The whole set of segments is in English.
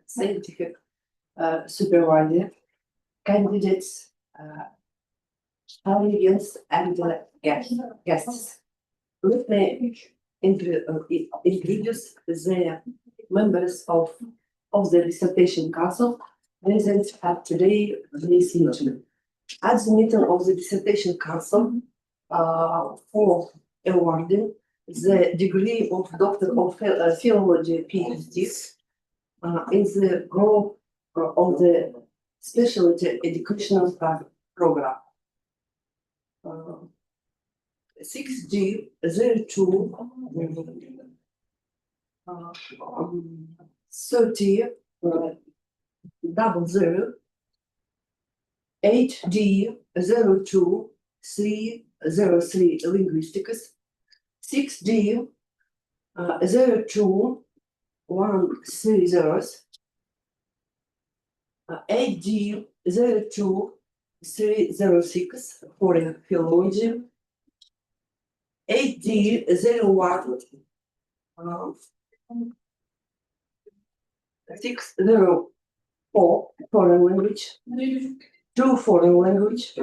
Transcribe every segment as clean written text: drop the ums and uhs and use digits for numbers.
scientific supervisor, candidates, audience, and guests. Let me introduce the members of the dissertation council present at today's meeting. At the meeting of the dissertation council, for awarding the degree of Doctor of Philology PhD in the group of the specialty educational program. 6G 02 30 00 8D 02 303 linguistics, 6D 02 130, 8D 02 306 foreign philology, 8D 01 604 foreign language, 2 foreign language,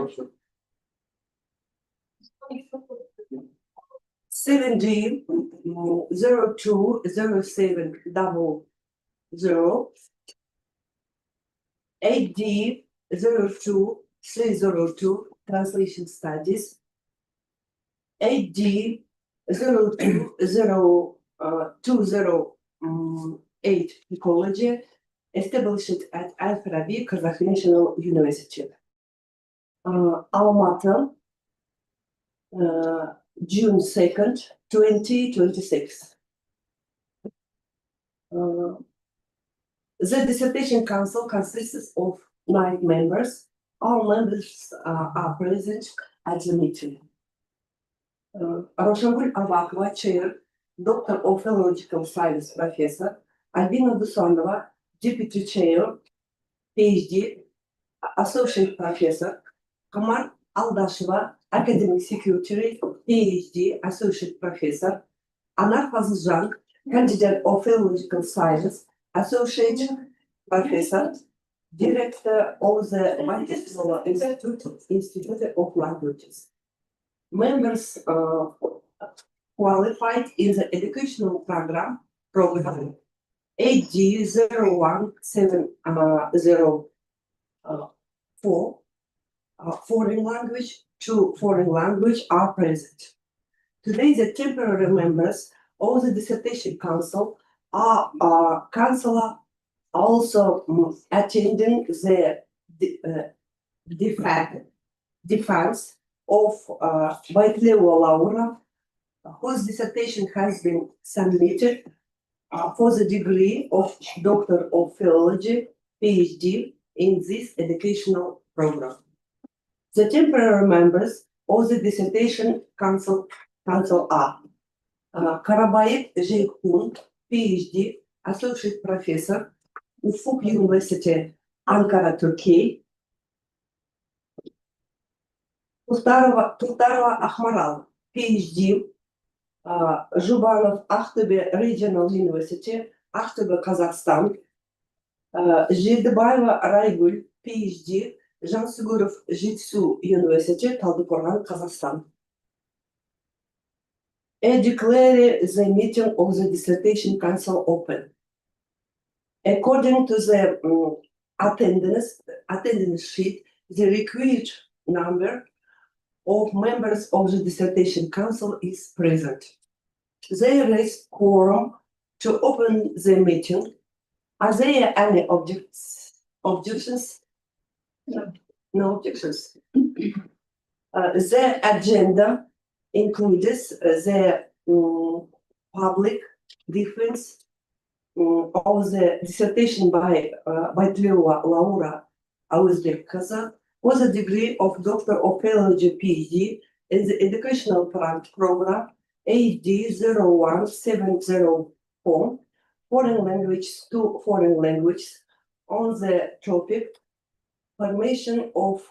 7D 02 07 00, 8D 02 302 translation studies, 8D 02 208 ecology, established at Al-Farabi Kazakh National University. Almaty, June 2nd, 2026. The dissertation council consists of 9 members. All members are present at the meeting. Roshamgul Avakova, chair, Doctor of Philological Science professor, Albina Dusanova, deputy chair, PhD, associate professor, Kamar Aldasheva, academic secretary, PhD, associate professor, Anar Fazıljan, candidate of Philological Science, associate professor, director of the Baytleuova Institute of Languages. Members qualified in the educational program 8D 01704, foreign language, 2 foreign language are present. Today, the temporary members of the dissertation council are also attending the defense of Байтлеуова Л.А, whose dissertation has been submitted for the degree of Doctor of Philology, PhD, in this educational program. The temporary members of the dissertation council are Karabayek Jeykun, PhD, associate professor, Ufuk University, Ankara, Turkey. Тухтарова Ахмарал, PhD, Zhubanov Akhtebe Regional University, Akhtebe, Kazakhstan. Жидебаева Райгуль, PhD, Жансүгіров Житсу University, Талдыкорған, Kazakhstan. I declare the meeting of the dissertation council open. According to the attendance sheet, the required number of members of the dissertation council is present. There is quorum to open the meeting. Are there any objections? No objections. The agenda includes the public defense of the dissertation by Байтлеуова Л.А with a degree of Doctor of Philology PhD in the educational program AD 01704, foreign language, 2 foreign languages, on the topic formation of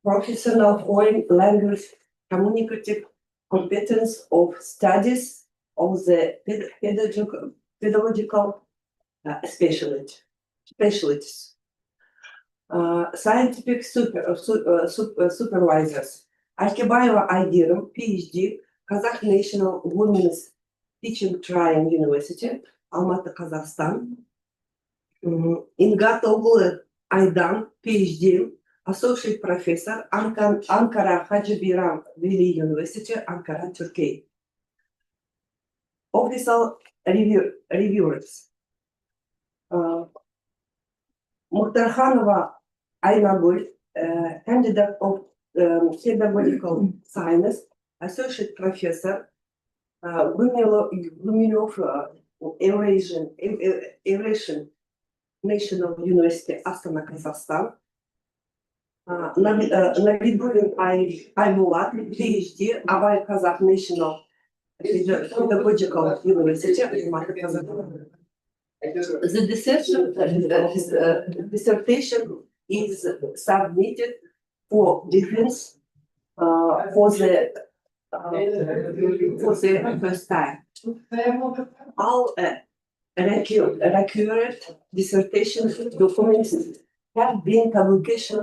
professional foreign language communicative competence of studies of the pedagogical specialists. Scientific supervisors. Аркебаева Айгерім, PhD, Kazakh National Women's Teaching Training University, Алматы, Kazakhstan. Ingatoğlu Aydan, PhD, Associate Professor, Ankara Hacı Biram Veli University, Ankara, Turkey. Official reviewers. Muhtarkhanova Aynagul, candidate of pedagogical science, associate professor, Gumilov Eurasian National University, Astana, Kazakhstan. Nabidulin Aybulat, PhD, Abay Kazakh National Pedagogical University, Almaty, Kazakhstan. The dissertation is submitted for defense for the first time. All accurate dissertation documents have been published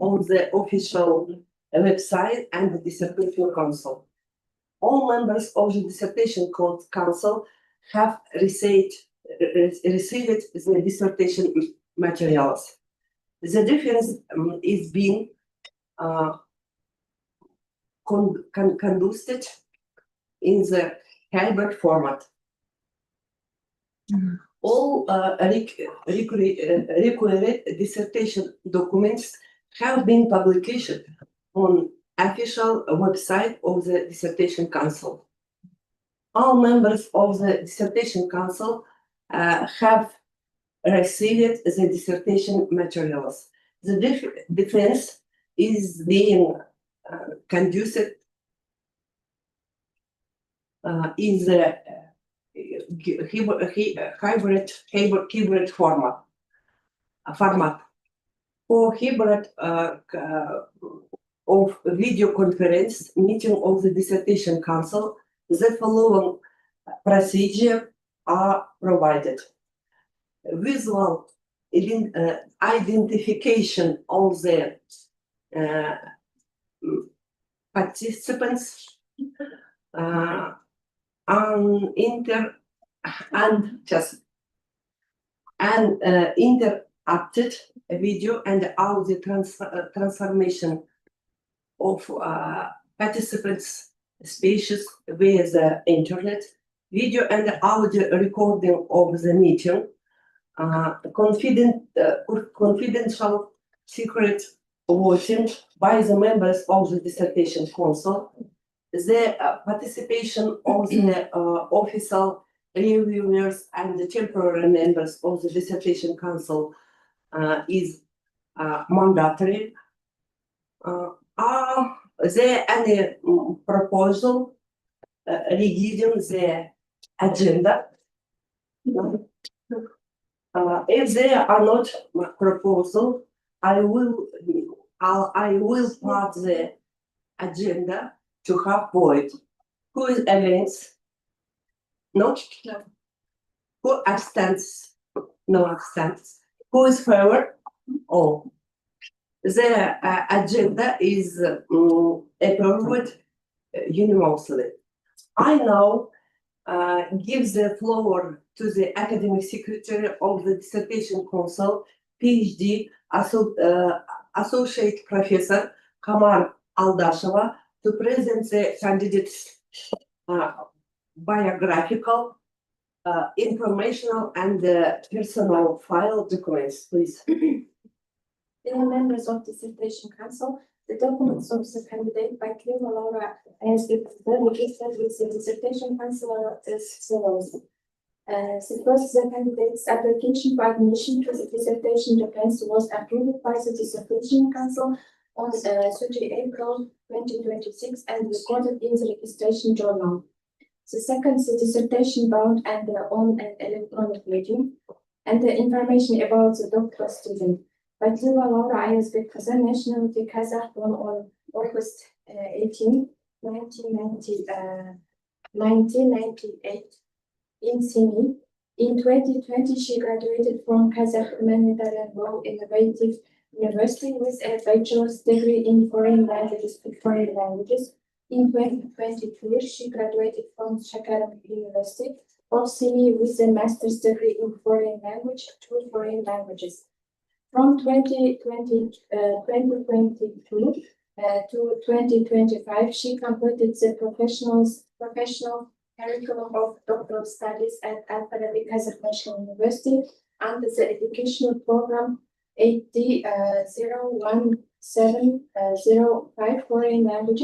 on the official website and the dissertation council. All members of the dissertation council have received the dissertation materials. The difference is being conducted in the hybrid format. All required dissertation documents have been published on official website of the dissertation council. All members of the dissertation council have received the dissertation materials. The defense is being conducted in the hybrid format. For hybrid of video conference meeting of the dissertation council, the following procedure are provided. Visual identification of the participants, interrupted video and audio transformation of participants' speeches via the internet, video and audio recording of the meeting, confidential secret voting by the members of the dissertation council, the participation of the official reviewers and the temporary members of the dissertation council is mandatory. Are there any proposal regarding the agenda? If there are not proposal, I will part the agenda to have void. Who is against? No. Who abstains? No abstains. Who is favor? All. The agenda is approved unanimously. I now give the floor to the academic secretary of the dissertation council, PhD, associate professor Kamar Aldasheva, to present the candidates' biographical, informational, and personal file documents, please. Dear members of the dissertation council, the documents of the candidate Байтлеуова Л.А has been registered with the dissertation council as follows. First, the candidate's application for admission to the dissertation defense was approved by the dissertation council on 30 April 2026 and recorded in the registration journal. The second, the dissertation bound and on an electronic medium, and the information about the doctoral student. Байтлеуова Л.А is the Kazakh nationality Kazakh, born on August 18, 1998 in Simi, In 2020, she graduated from Kazakh Humanitarian Law Innovative University with a bachelor's degree in foreign languages. In 2023, she graduated from Shakaram University of Simi with a master's degree in foreign language, 2 foreign languages. From 2022 to 2025, she completed the professional curriculum of doctoral studies at Al-Farabi Kazakh National University under the educational program 801705 foreign language,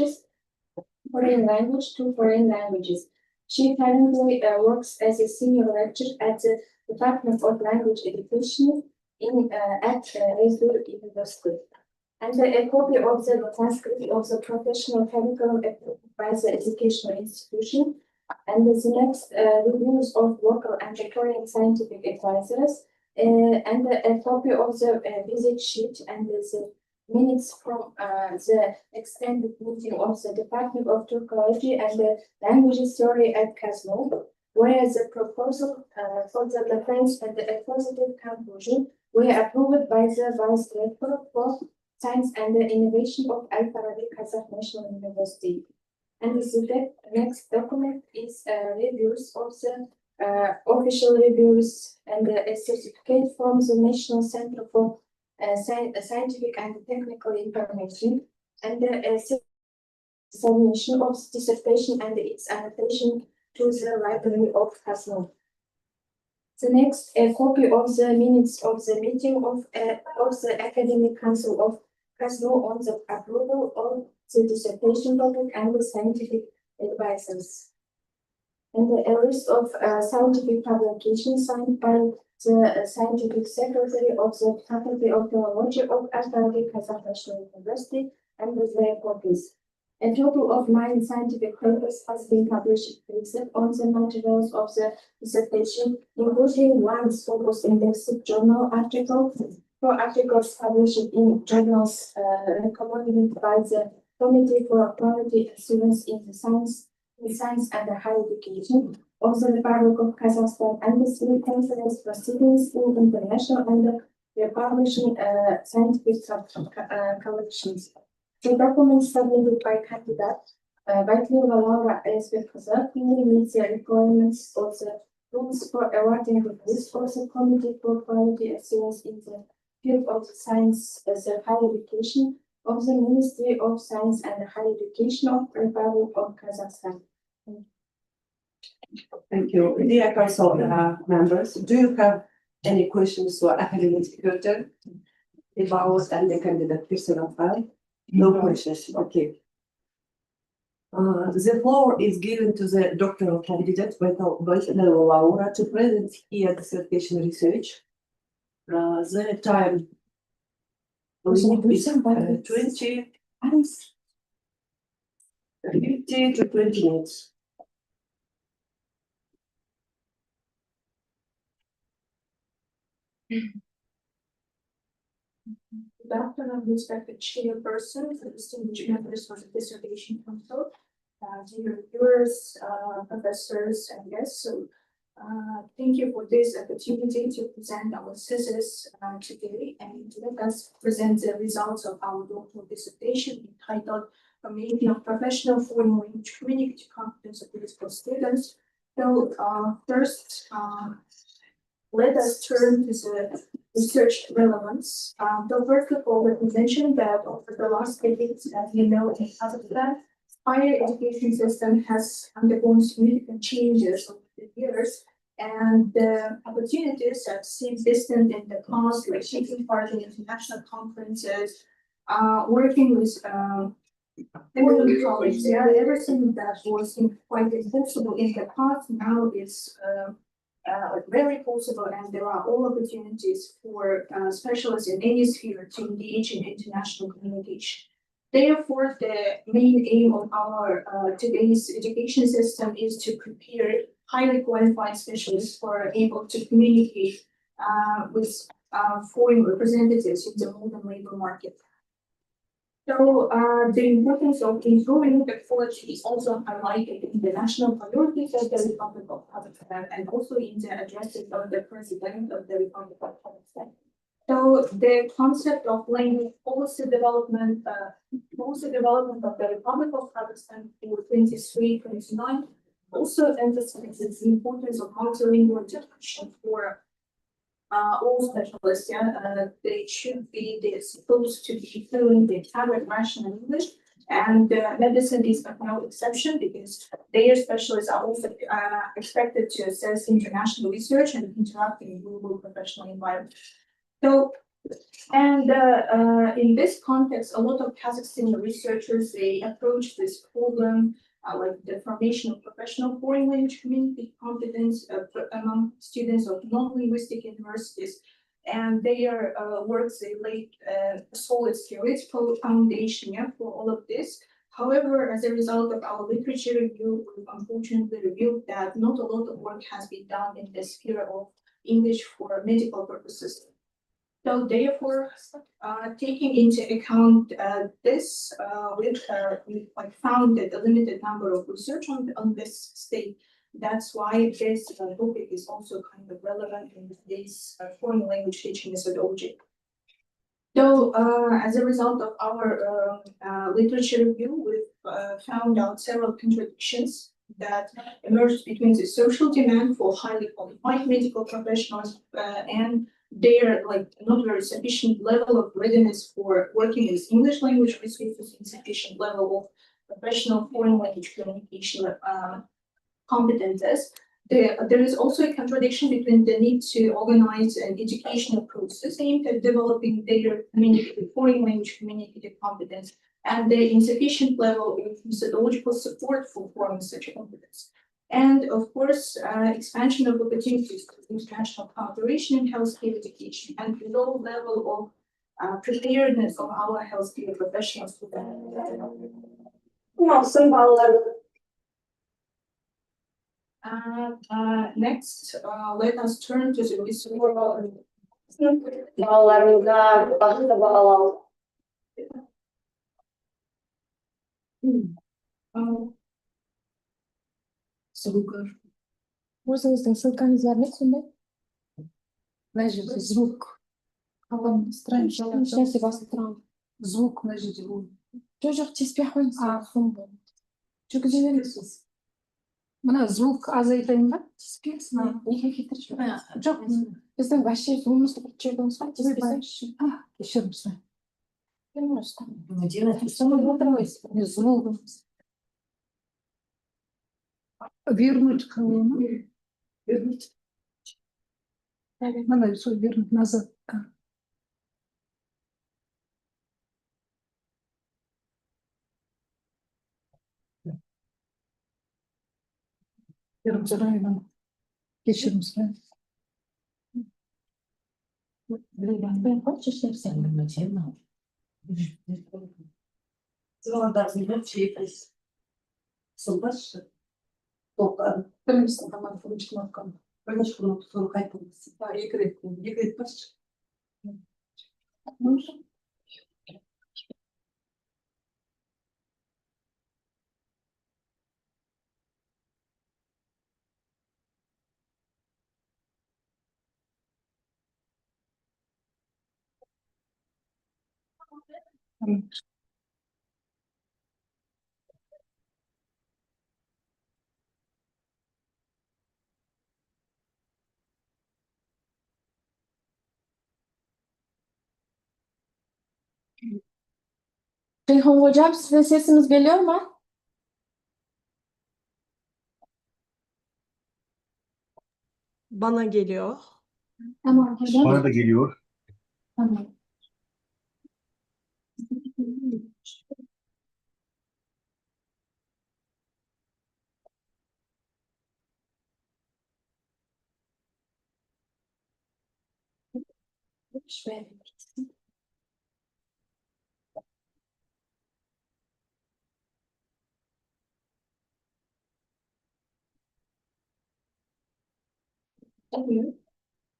2 foreign languages. She currently works as a senior lecturer at the Department of Language Education at Ezur University. And a copy of the transcript of the professional curriculum approved by the educational institution, and the next reviews of local and foreign scientific advisors, and a copy of the visit sheet and the minutes from the extended meeting of the Department of Turkology and the Language History at Kazlo, where the proposal for the defense and the positive conclusion were approved by the Vice Rector for Science and the Innovation of Al-Farabi Kazakh National University. And the next document is reviews of the official reviews and a certificate from the National Center for Scientific and Technical Information, and a submission of dissertation and its annotation to the Library of Kazlo. The next, a copy of the minutes of the meeting of the Academic Council of Kazlo on the approval of the dissertation topic and the scientific advisors. And a list of scientific publications signed by the Scientific Secretary of the Faculty of Philology of Al-Farabi Kazakh National University and their copies. A total of 9 scientific papers has been published on the materials of the dissertation, including 1 Scopus indexed journal article, 4 articles published in journals recommended by the Committee for Quality Assurance in Science and Higher Education of the Republic of Kazakhstan, and the 3 conference proceedings in international and publishing scientific collections. The documents submitted by candidate Байтлеуова Л.А. clearly meets the requirements of the rules for awarding the list of the Committee for Quality Assurance in the field of science, the higher education of the Ministry of Science and Higher Education of the Republic of Kazakhstan. Thank you. Dear council members, do you have any questions for academic secretary about and the candidate personal file? No questions. Okay. The floor is given to the doctoral candidate Байтлеуова Л.А. to present here dissertation research. The time is 50 to 20 minutes. Good afternoon, respected chairperson, distinguished members of the dissertation council, dear viewers, professors, and guests. So, thank you for this opportunity to present our thesis today, and let us present the results of our doctoral dissertation entitled "Making of Professional Foreign Language Communicative Competence of Political Students." So, first, let us turn to the research relevance. So first of all, let me mention that over the last decades, as you know, in Kazakhstan, higher education system has undergone significant changes over the years, and the opportunities that seem distant in the past, like taking part in international conferences, working with foreign colleagues, everything that was quite impossible in the past now is very possible, and there are all opportunities for specialists in any sphere to engage in international communication. Therefore, the main aim of our today's education system is to prepare highly qualified specialists who are able to communicate with foreign representatives in the modern labor market. So, the importance of improving the quality is also highlighted in the national priorities of the Republic of Kazakhstan and also in the addresses of the President of the Republic of Kazakhstan. So, the concept of language policy development of the Republic of Kazakhstan for 23-29 also emphasizes the importance of multilingual education for all specialists, they should be supposed to be fluent in Arabic, Russian, and English. And medicine is no exception because their specialists are also expected to assess international research and interact in global professional environment. So, and in this context, a lot of Kazakhstani researchers, they approach this problem like the formation of professional foreign language community competence among students of non-linguistic universities. And their works, they laid a solid theoretical foundation for all of this. However, as a result of our literature review, we've unfortunately revealed that not a lot of work has been done in the sphere of English for medical purposes. So therefore, taking into account this, we found that a limited number of research on this state. That's why this topic is also kind of relevant in this foreign language teaching methodology. So as a result of our literature review, we've found out several contradictions that emerged between the social demand for highly qualified medical professionals and their not very sufficient level of readiness for working with English language resources, insufficient level of professional foreign language communication competences. There is also a contradiction between the need to organize an educational process aimed at developing their foreign language communicative competence and the insufficient level of methodological support for forming such competence. And of course, expansion of opportunities for international cooperation in healthcare education and the low level of preparedness of our healthcare professionals for that. Next, let us turn to the research. өзіңіздің ссылкаңыз бар ма сондай? Мына жерде звук. Еш нәрсе басып тұрамын. Звук мына жерде бұл. Жоқ, теспей ақ қойыңыз. Жүргізе беріңіз. Мына звук азайтайын ба? Теспейсің. Неге кетіріп жүрмін? Жоқ, біздің вообще звугымызды бір жерден сұрақ теспейсің. Кешірім сұрайын. Звук. Вернуть колонну. Вернуть. Надо все вернуть назад. Кешірім сұраймын. Кешірім сұраймын. Білмейсің, тамақ функция кнопканы. Бірінші кнопканы қайтыңыз. Екі рет басшы. Ceyhun hocam, size sesimiz geliyor mu? Bana geliyor. Tamam hocam. Bana da geliyor. Tamam. Şöyle.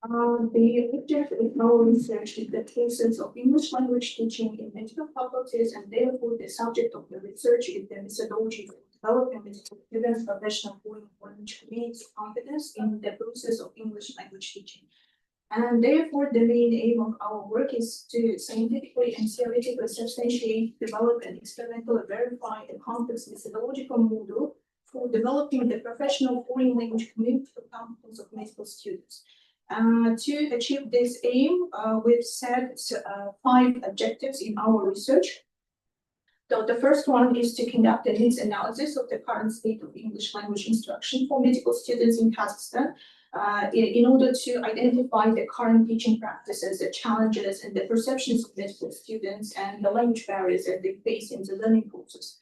The objective of our research is the cases of English language teaching in medical faculties, and therefore the subject of the research is the methodology for developing medical students' professional foreign language community competence in the process of English language teaching. And therefore, the main aim of our work is to scientifically and theoretically substantiate, develop, and experimentally verify a complex methodological model for developing the professional foreign language community competence of medical students. To achieve this aim, we've set 5 objectives in our research. So the first one is to conduct a needs analysis of the current state of English language instruction for medical students in Kazakhstan, in order to identify the current teaching practices, the challenges, and the perceptions of medical students, and the language barriers that they face in the learning process.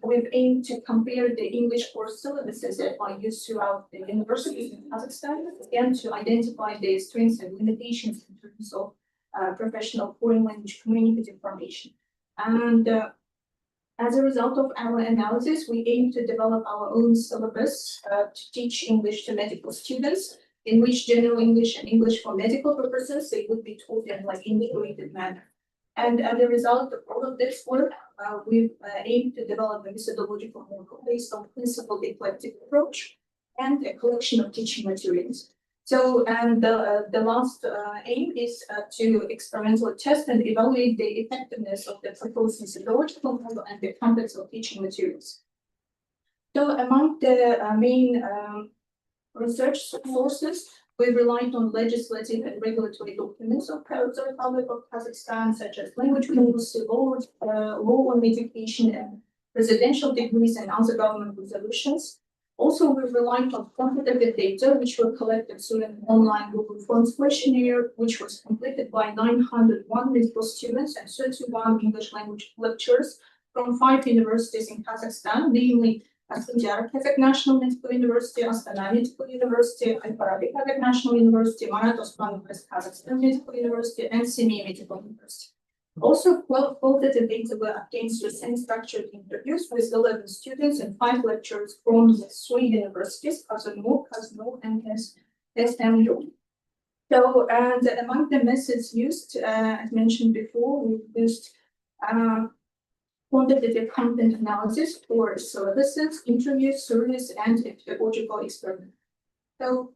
We've aimed to compare the English course syllabuses that are used throughout the universities in Kazakhstan, and to identify the strengths and limitations in terms of professional foreign language communicative formation. And as a result of our analysis, we aim to develop our own syllabus to teach English to medical students, in which general English and English for medical purposes, they would be taught in like integrated manner. And as a result of all of this work, we've aimed to develop a methodological model based on principled eclectic approach and a collection of teaching materials. So, and the last aim is to experimentally test and evaluate the effectiveness of the proposed methodological model and the context of teaching materials. So, among the main research sources, we relied on legislative and regulatory documents of the Republic of Kazakhstan, such as language rules, law on education, and presidential decrees, and other government resolutions. Also, we relied on quantitative data, which were collected through an online Google Forms questionnaire, which was completed by 901 medical students and 31 English language lecturers from 5 universities in Kazakhstan, namely Astana Kazakh National Medical University, Astana Medical University, Al-Farabi Kazakh National University, Marat Osmanov Kazakhstan Medical University, and Semih Medical University. Also, qualitative data were obtained through semi-structured interviews with 11 students and 5 lecturers from the 3 universities, Kazanur, Kazno, and SMU. So, and among the methods used, as mentioned before, we used quantitative content analysis for syllabuses, interviews, surveys, and pedagogical experiments. So,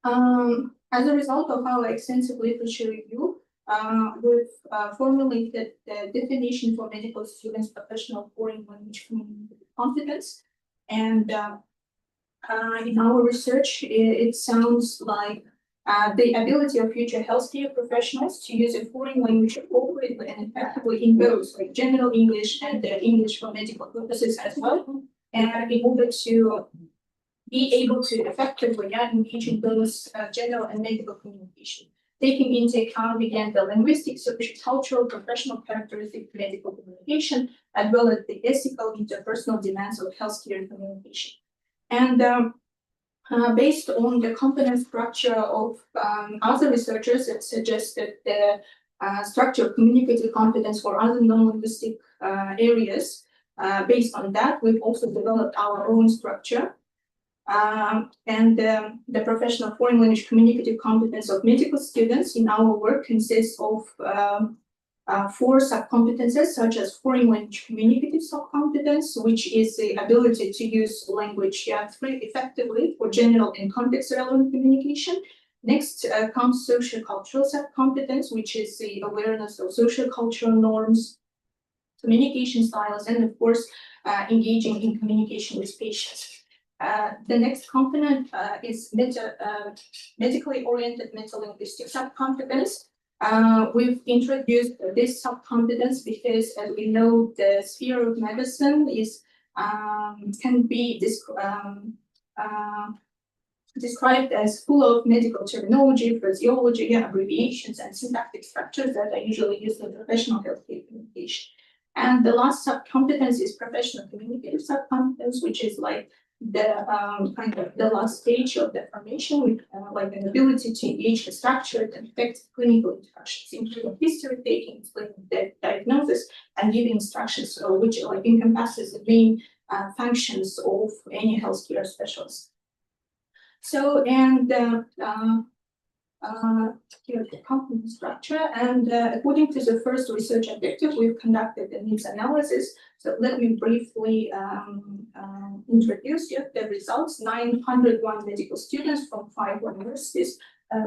as a result of our extensive literature review, we've formulated the definition for medical students' professional foreign language communicative competence. And in our research, it sounds like the ability of future healthcare professionals to use a foreign language appropriately and effectively in both like general English and English for medical purposes as well, and in order to be able to effectively engage in both general and medical communication, taking into account again the linguistic, social, cultural, professional characteristics of medical communication, as well as the ethical, interpersonal demands of healthcare communication. And based on the component structure of other researchers, it suggests that the structure of communicative competence for other non-linguistic areas. Based on that, we've also developed our own structure. And the professional foreign language communicative competence of medical students in our work consists of 4 subcompetences, such as foreign language communicative subcompetence, which is the ability to use language effectively for general and context relevant communication. Next comes social cultural subcompetence, which is the awareness of social cultural norms, communication styles, and of course, engaging in communication with patients. The next component is medically oriented metalinguistic subcompetence. We've introduced this subcompetence because, as we know, the sphere of medicine is can be described as full of medical terminology, phraseology, abbreviations, and syntactic structures that are usually used in professional healthcare communication. And the last subcompetence is professional communicative subcompetence, which is like the kind of the last stage of the formation, with like an ability to engage in structured and effective clinical interactions, including history taking, explaining the diagnosis, and giving instructions, which like encompasses the main functions of any healthcare specialist. So, here the company structure, and according to the first research objective, we've conducted the needs analysis. So let me briefly introduce you the results. 901 medical students from 5 universities.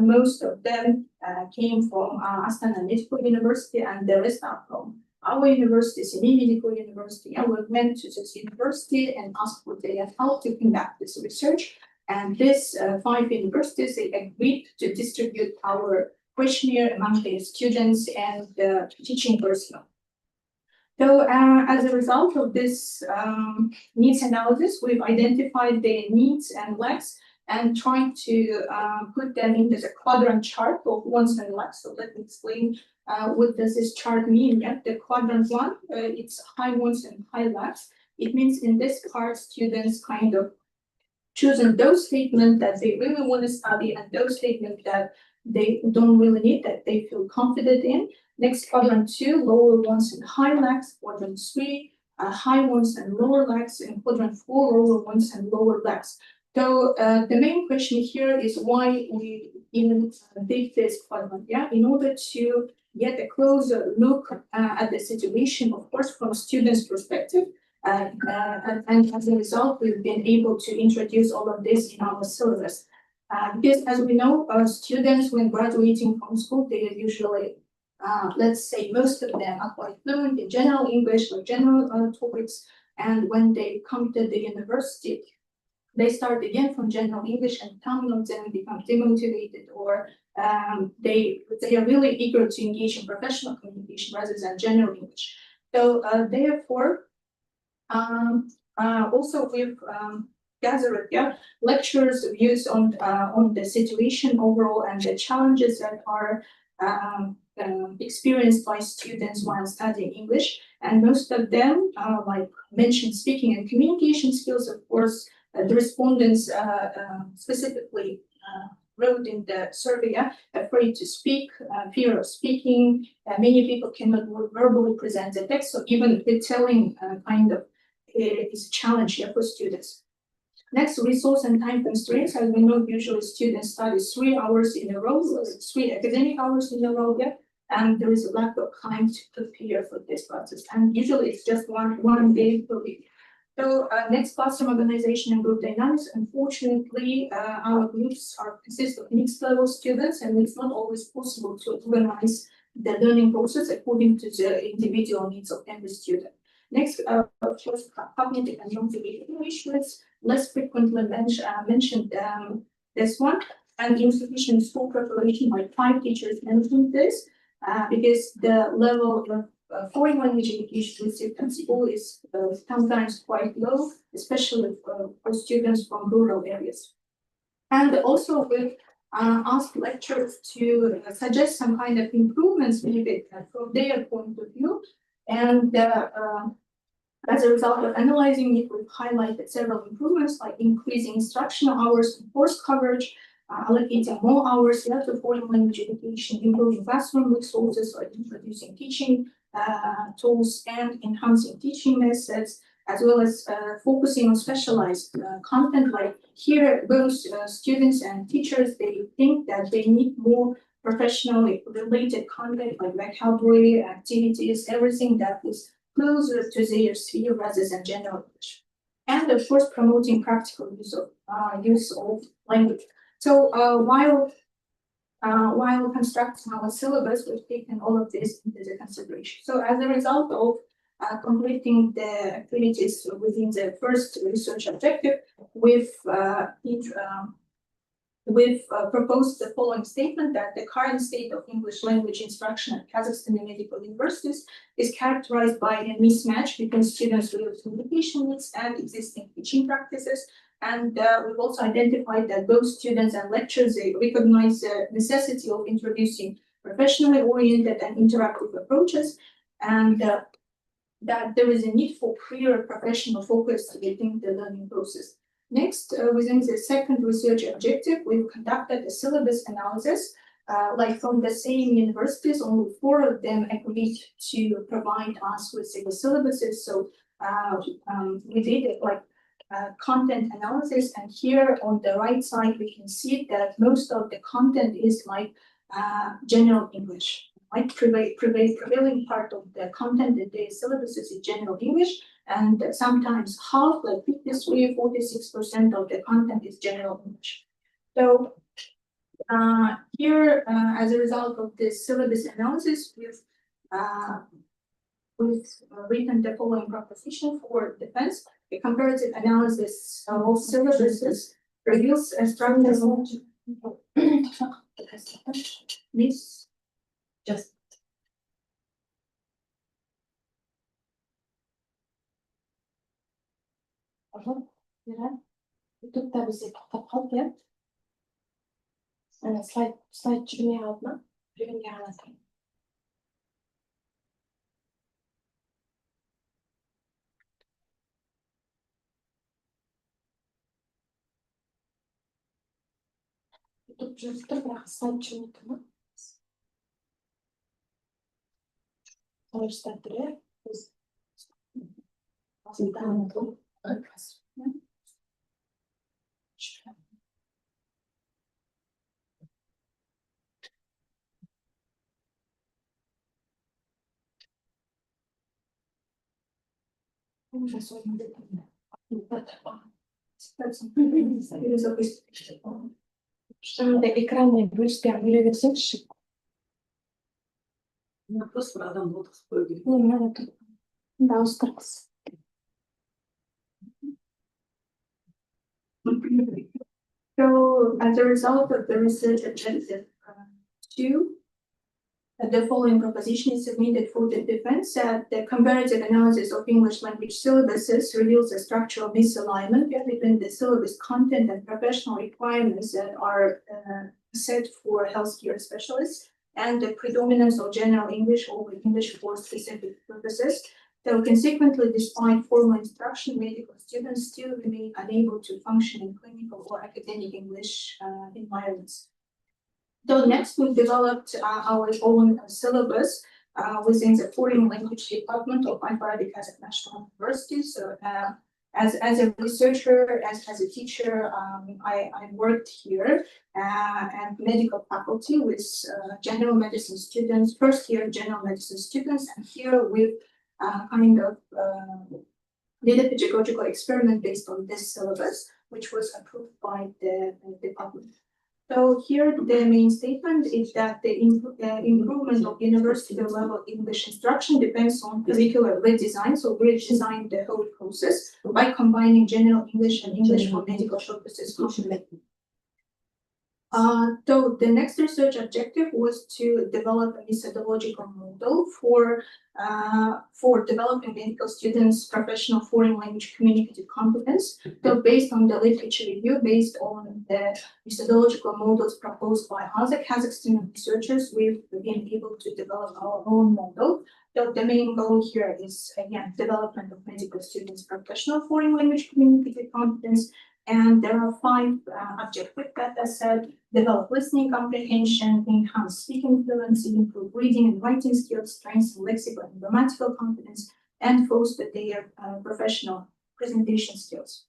Most of them came from Astana Medical University, and the rest are from our university, Semi Medical University. And we went to this university and asked for their help to conduct this research. And these 5 universities, they agreed to distribute our questionnaire among their students and the teaching personnel. So as a result of this needs analysis, we've identified their needs and lacks and trying to put them into the quadrant chart of wants and lacks. So let me explain what does this chart mean. Yeah? The quadrant 1, it's high wants and high lacks. It means in this part, students kind of choosing those statements that they really want to study and those statements that they don't really need, that they feel confident in. Next, quadrant 2, lower wants and high lacks. Quadrant 3, high wants and lower lacks. And quadrant 4, lower wants and lower lacks. So the main question here is why we even did this quadrant, yeah? In order to get a closer look at the situation, of course, from a student's perspective. And as a result, we've been able to introduce all of this in our syllabus. Because as we know, students, when graduating from school, they are usually, let's say most of them are quite fluent in general English or general topics. And when they come to the university, they start again from general English, and some of them become demotivated, or they are really eager to engage in professional communication rather than general English. So therefore, also we've gathered lectures, views on the situation overall and the challenges that are experienced by students while studying English. And most of them, like mentioned, speaking and communication skills, of course, the respondents specifically wrote in the survey, afraid to speak, fear of speaking. Many people cannot verbally present the text, so even retelling kind of is a challenge here for students. Next, resource and time constraints. As we know, usually students study 3 hours in a row, 3 academic hours in a row, and there is a lack of time to prepare for this process. And usually it's just one day per week. So next, classroom organization and group dynamics. Unfortunately, our groups consist of mixed level students, and it's not always possible to organize the learning process according to the individual needs of every student. Next, cognitive and non-behavioral issues, less frequently mentioned this one, and insufficient school preparation. Like 5 teachers mentioned this, because the level of foreign language education received at school is sometimes quite low, especially for students from rural areas. And also we've asked lecturers to suggest some kind of improvements maybe from their point of view. And as a result of analyzing it, we've highlighted several improvements like increasing instructional hours and course coverage, allocating more hours to foreign language education, improving classroom resources, like introducing teaching tools and enhancing teaching methods, as well as focusing on specialized content. Like here, both students and teachers, they think that they need more professionally related content, like vocabulary, activities, everything that is closer to their sphere rather than general English. And of course, promoting practical use of language. So while constructing our syllabus, we've taken all of this into the consideration. So as a result of completing the activities within the first research objective, we've proposed the following statement: that the current state of English language instruction at Kazakhstani medical universities is characterized by a mismatch between students' real communication needs and existing teaching practices. And we've also identified that both students and lecturers, they recognize the necessity of introducing professionally oriented and interactive approaches, and that there is a need for clear professional focus within the learning process. Next, within the second research objective, we've conducted a syllabus analysis. Like from the same universities, only 4 of them agreed to provide us with the syllabuses. So we did it like content analysis, and here on the right side, we can see that most of the content is like general English. Like prevailing part of the content in the syllabus is in general English, and sometimes half, like 46% of the content is general English. So here, as a result of this syllabus analysis, we've written the following proposition for defense. A comparative analysis of syllabuses reveals a structure of this. Just YouTube'da bize to'xtab qolgan. Ana slayd tushirmayapman. Biringa qarasam. YouTube жүріп тұр, бірақ slayd tushirmayapman. Sonuçta duruyor. Şimdi ekranı bölüşten böyle versek просто бір адам отырғызып қою керек. дауыс қырқыз. So, as a result of the research objective 2, the following proposition is submitted for the defense that the comparative analysis of English language syllabuses reveals a structural misalignment between the syllabus content and professional requirements that are set for healthcare specialists, and the predominance of general English over English for specific purposes. So consequently, despite formal instruction, medical students still remain unable to function in clinical or academic English environments. So next, we've developed our own syllabus within the foreign language department of Arabic as a national university. So as a researcher, as a teacher, I worked here and medical faculty with general medicine students, first year general medicine students, and here with kind of did a pedagogical experiment based on this syllabus, which was approved by the department. So here the main statement is that the improvement of university level English instruction depends on curricular redesign. So we redesigned the whole process by combining general English and English for medical purposes. So the next research objective was to develop a methodological model for developing medical students' professional foreign language communicative competence. So based on the literature review, based on the methodological models proposed by other Kazakhstani researchers, we've been able to develop our own model. So the main goal here is, again, development of medical students' professional foreign language communicative competence. And there are 5 objectives that I said: develop listening comprehension, enhance speaking fluency, improve reading and writing skills, strengthen lexical and grammatical competence, and foster their professional presentation skills.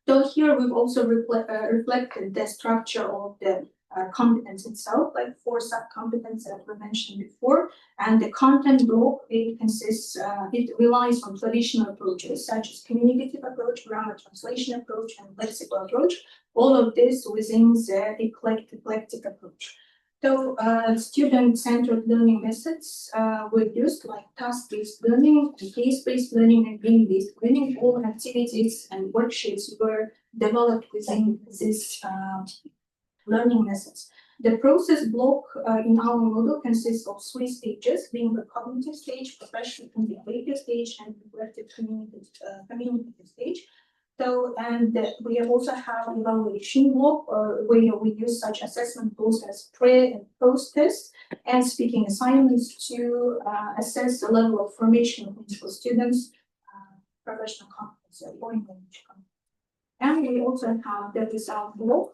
So here we've also reflected the structure of the competence itself, like 4 sub-competences that were mentioned before, and the content block, it consists, it relies on traditional approaches such as communicative approach, grammar translation approach, and lexical approach. All of this within the eclectic approach. So student-centered learning methods were used, like task-based learning, case-based learning, and game-based learning. All activities and worksheets were developed within this learning methods. The process block in our model consists of 3 stages, being the cognitive stage, professional and behavior stage, and reflective communicative stage. So, and we also have an evaluation block where we use such assessment tools as pre and post tests and speaking assignments to assess the level of formation of medical students, professional competence, or foreign language competence. And we also have the result block.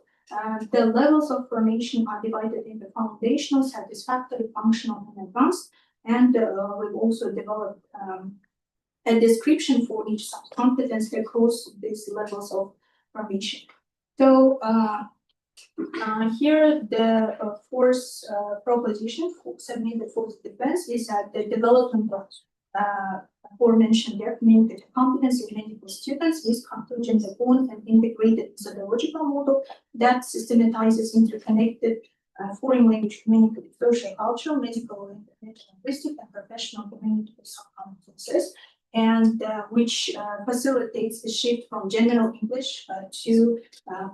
The levels of formation are divided into foundational, satisfactory, functional, and advanced. And we've also developed a description for each sub-competence across these levels of formation. So here the fourth proposition submitted for the defense is that the development of aforementioned their communicative competence in medical students is contingent upon an integrated methodological model that systematizes interconnected foreign language communicative, social, cultural, medical, linguistic, and professional communicative sub-competences, and which facilitates the shift from general English to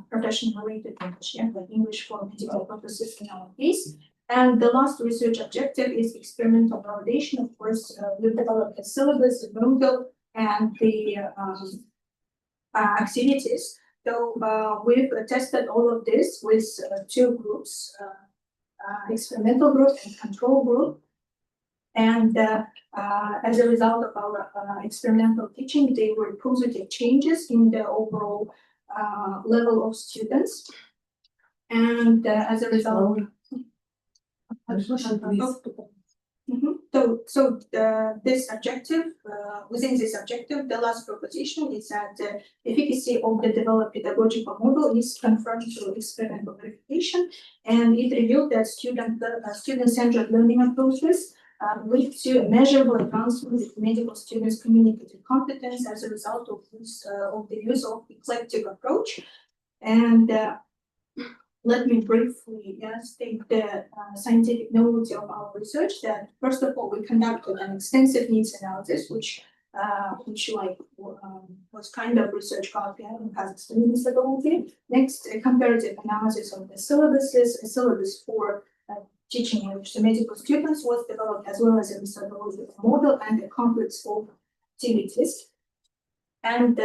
professional-related English, like English for medical purposes in our case. And the last research objective is experimental validation. Of course, we've developed a syllabus, a model, and the activities. So we've tested all of this with two groups, experimental group and control group. And as a result of our experimental teaching, there were positive changes in the overall level of students. And as a result, So this objective, within this objective, the last proposition is that the efficacy of the developed pedagogical model is confirmed through experimental verification, and it revealed that student-centered learning approaches lead to a measurable advancement in medical students' communicative competence as a result of the use of eclectic approach. And let me briefly state the scientific novelty of our research. That first of all, we conducted an extensive needs analysis, which was kind of research copy in Kazakhstan methodology. Next, a comparative analysis of the syllabuses. A syllabus for teaching English to medical students was developed, as well as a methodological model and a complex of activities. And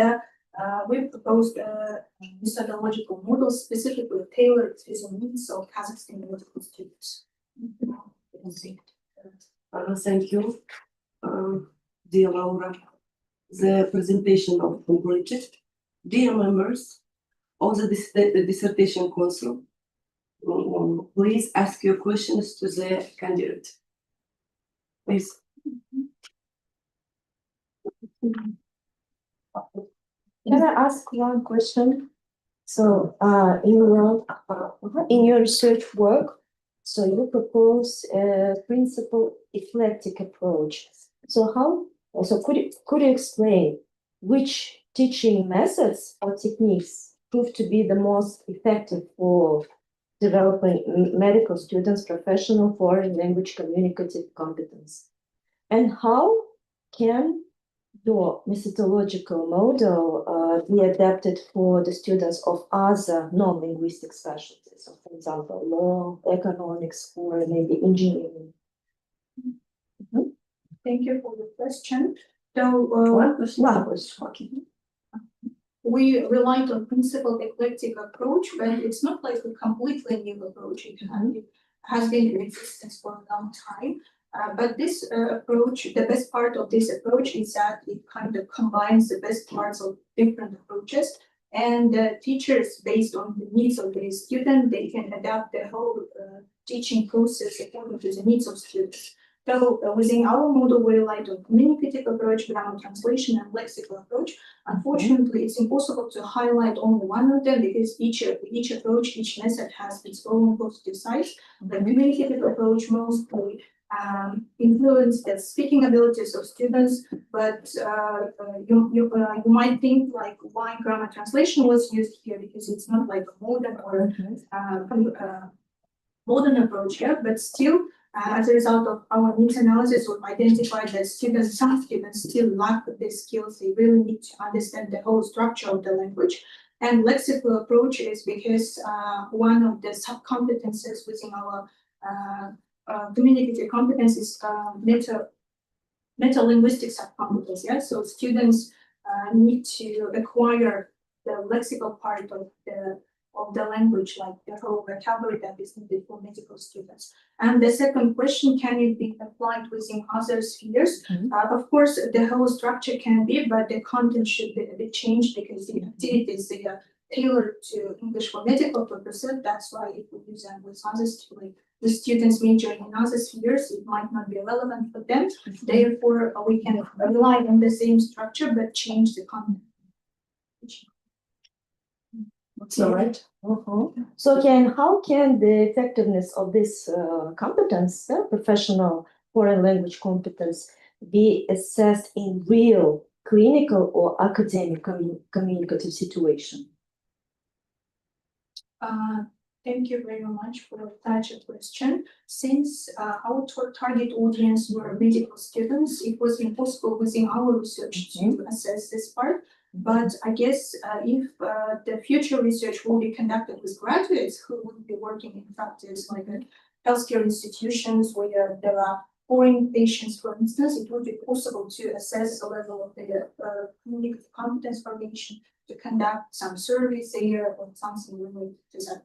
we proposed a methodological model specifically tailored to the needs of Kazakhstan medical students. Thank you, dear Laura. The presentation of completed. Dear members of the dissertation council, please ask your questions to the candidate. Please. Can I ask one question? So, in your research work, so you propose a principle eclectic approach. So could you explain which teaching methods or techniques prove to be the most effective for developing medical students' professional foreign language communicative competence? And how can your methodological model be adapted for the students of other non-linguistic specialties, so for example, law, economics, or maybe engineering? Thank you for the question. So One question. we relied on principled eclectic approach, but it's not like a completely new approach. It has been in existence for a long time. But this approach, the best part of this approach is that it kind of combines the best parts of different approaches, and teachers, based on the needs of the student, they can adapt the whole teaching process according to the needs of students. So within our model, we relied on communicative approach, grammar translation, and lexical approach. Unfortunately, it's impossible to highlight only one of them because each approach, each method has its own positive sides. The communicative approach mostly influence the speaking abilities of students, but you might think like why grammar translation was used here, because it's not like a modern or modern approach here, but still as a result of our needs analysis, we've identified that some students still lack these skills. They really need to understand the whole structure of the language. And lexical approach is because one of the sub-competences within our communicative competence is meta-linguistic sub-competence. Yeah? So students need to acquire the lexical part of the language, like the whole vocabulary that is needed for medical students. And the second question, can it be applied within other spheres? Of course, the whole structure can be, but the content should be a bit changed because the activities, they are tailored to English for medical purposes. That's why if we use them with other like the students major in other spheres, it might not be relevant for them. Therefore, we can rely on the same structure but change the content. So, right? So how can the effectiveness of this competence, professional foreign language competence, be assessed in real clinical or academic communicative situation? Thank you very much for such a question. Since our target audience were medical students, it was impossible within our research to assess this part. But I guess if the future research will be conducted with graduates who will be working in practice, like healthcare institutions where there are foreign patients, for instance, it would be possible to assess the level of their communicative competence formation, to conduct some surveys there or something related to that.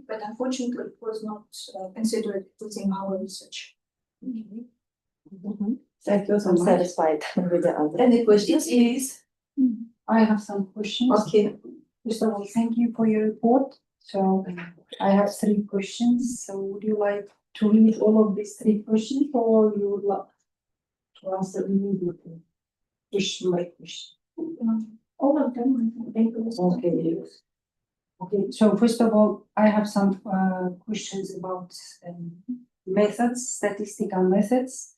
But unfortunately, it was not considered within our research. Thank you so I'm much. satisfied with the answer. Any questions, please? I have some questions. Okay. First of all, thank you for your report. So I have 3 questions. So would you like to read all of these 3 questions, or you would like to answer immediately? Question by question. All of them, I think. Okay. Okay, so first of all, I have some questions about methods, statistical methods.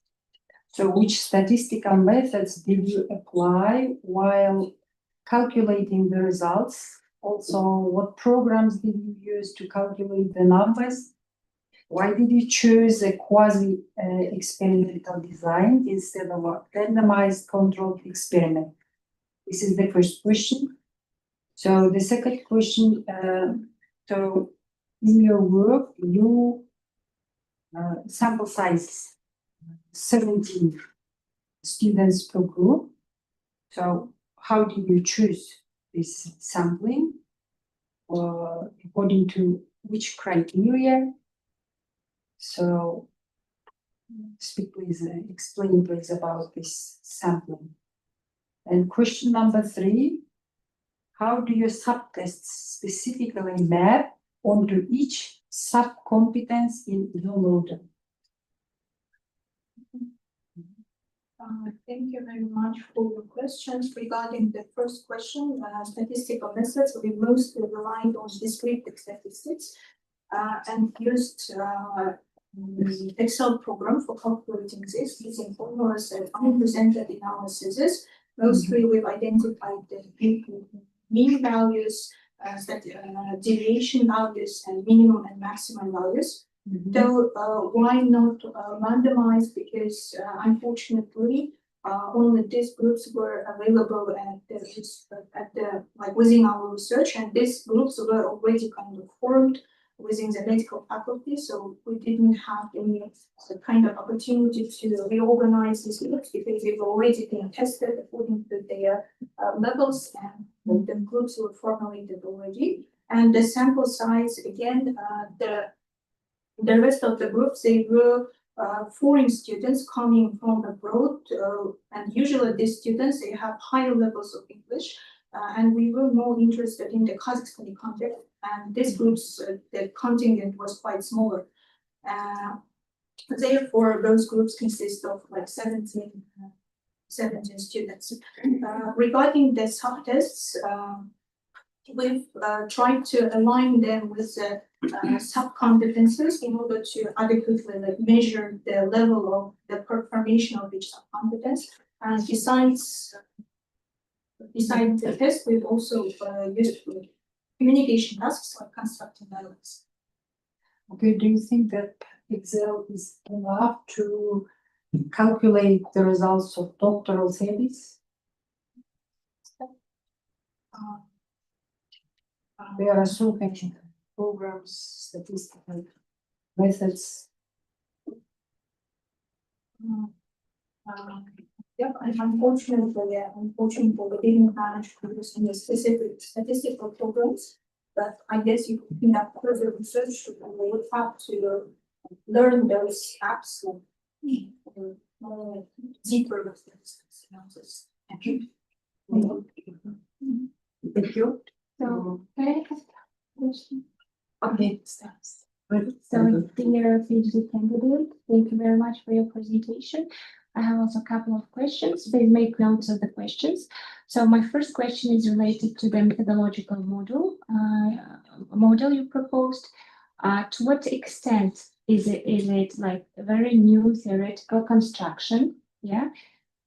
So which statistical methods did you apply while calculating the results? Also, what programs did you use to calculate the numbers? Why did you choose a quasi-experimental design instead of a randomized controlled experiment? This is the first question. So the second question, so in your work, you sample size 17 students per group. So how did you choose this sampling? According to which criteria? So explain please about this sampling. And question number 3, how do your subtests specifically map onto each sub-competence in your model? Thank you very much for your questions. Regarding the first question, statistical methods, we mostly relied on descriptive statistics and used Excel program for calculating this using formulas and unrepresented analyses. Mostly we've identified the mean values, deviation values, and minimum and maximum values. So why not randomize? Because unfortunately, only these groups were available at the within our research, and these groups were already kind of formed within the medical faculty. So we didn't have any kind of opportunity to reorganize these groups because they've already been tested according to their levels, and the groups were formulated already. And the sample size, again, the rest of the groups, they were foreign students coming from abroad, and usually these students, they have higher levels of English, and we were more interested in the Kazakhstani context, and these groups, the contingent was quite smaller. Therefore, those groups consist of like 17 students. Regarding the subtests, we've tried to align them with the sub-competences in order to adequately measure the level of the formation of each sub-competence. And besides the test, we've also used communication tasks like constructing dialogues. Okay, do you think that Excel is enough to calculate the results of doctoral studies? There are so many programs, statistical methods. Yeah, and unfortunately, we didn't manage to use any specific statistical programs. But I guess you can conduct further research, and we would have to learn those apps more deeper with statistics analysis. Thank you. Thank you. So, can I ask a question? Okay. So, dear PhD candidate, thank you very much for your presentation. I have also a couple of questions. Please make notes of the questions. So my first question is related to the methodological model you proposed. To what extent is it like a very new theoretical construction? Yeah.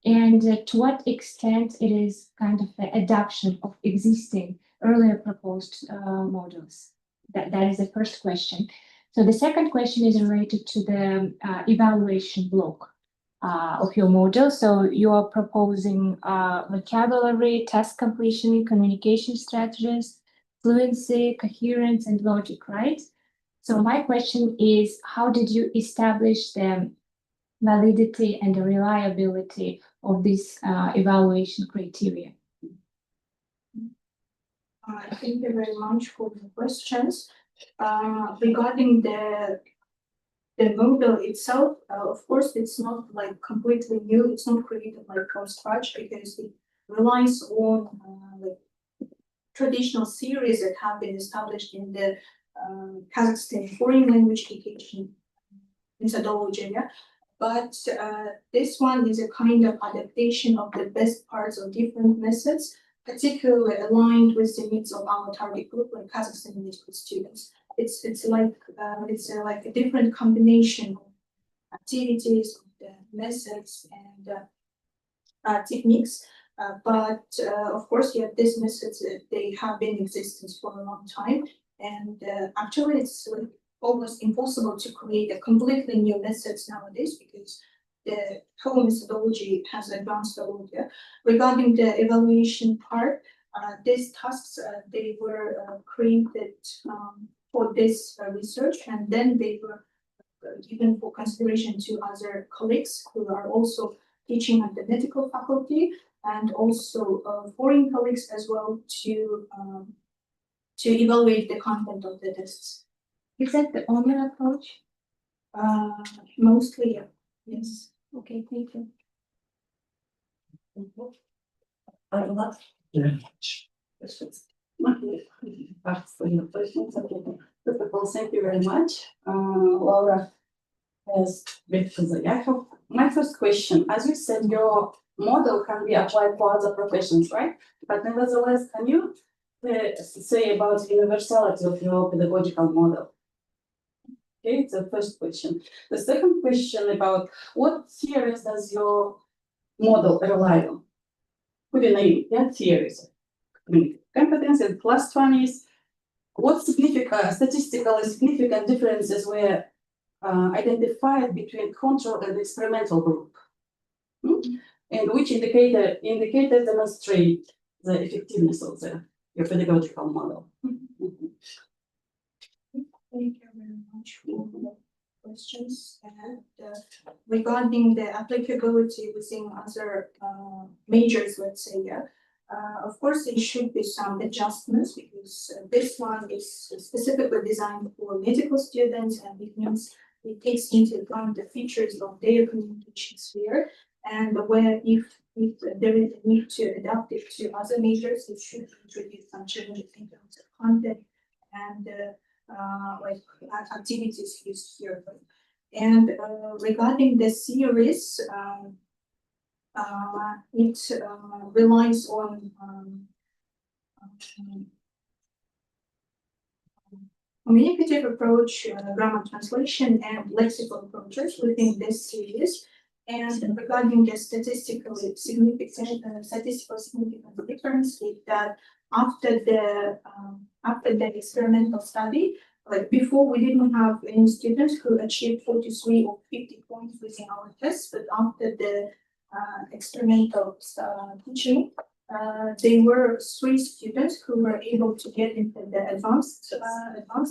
And to what extent it is kind of the adoption of existing earlier proposed models? That is the first question. So the second question is related to the evaluation block of your model. So you are proposing vocabulary, task completion, communication strategies, fluency, coherence, and logic, right? So my question is, how did you establish the validity and the reliability of this evaluation criteria? Thank you very much for the questions. Regarding the model itself, of course, it's not like completely new. It's not created like from scratch because it relies on like traditional series that have been established in the Kazakhstan foreign language education methodology. Yeah? But this one is a kind of adaptation of the best parts of different methods, particularly aligned with the needs of our target group, like Kazakhstan medical students. It's like a different combination of activities, of the methods and techniques. But of course, yeah, these methods they have been in existence for a long time, and actually, it's like almost impossible to create a completely new methods nowadays because the whole methodology has advanced a lot. Yeah. Regarding the evaluation part, these tasks they were created for this research, and then they were given for consideration to other colleagues who are also teaching at the medical faculty, and also foreign colleagues as well to evaluate the content of the tests. Is that the only approach? Mostly, yeah. Yes. Okay, thank you. First of all, thank you very much. Laura has Betfuzay. I have my first question. As you said, your model can be applied for other professions, right? But nevertheless, can you say about the universality of your pedagogical model? Okay, it's the first question. The second question about what theories does your model rely on? Could you name theories? Competence and plus one is what statistically significant differences were identified between control and experimental group? And which indicators demonstrate the effectiveness of your pedagogical model? Thank you very much for the questions. And regarding the applicability within other majors, let's say, yeah, of course, there should be some adjustments because this one is specifically designed for medical students, and it means it takes into account the features of their communication sphere. And where if there is a need to adapt it to other majors, it should introduce some changes in terms of content and like activities used here. And regarding the series, it relies on communicative approach, grammar translation, and lexical approaches within this series. And regarding the statistical significant difference is that after the experimental study, like before, we didn't have any students who achieved 43 or 50 points within our tests, but after the experimental teaching, there were 3 students who were able to get into the advanced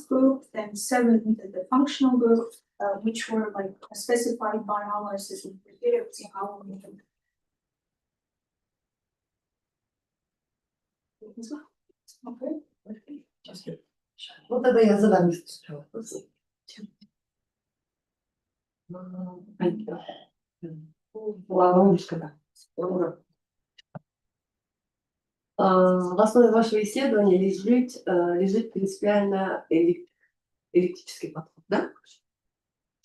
group, then 7 into the functional group, which were like specified by our assessment criteria within our method. Okay. Ну, тогда я задам еще вопросы. В основе вашего исследования лежит принципиально эллиптический подход. Да?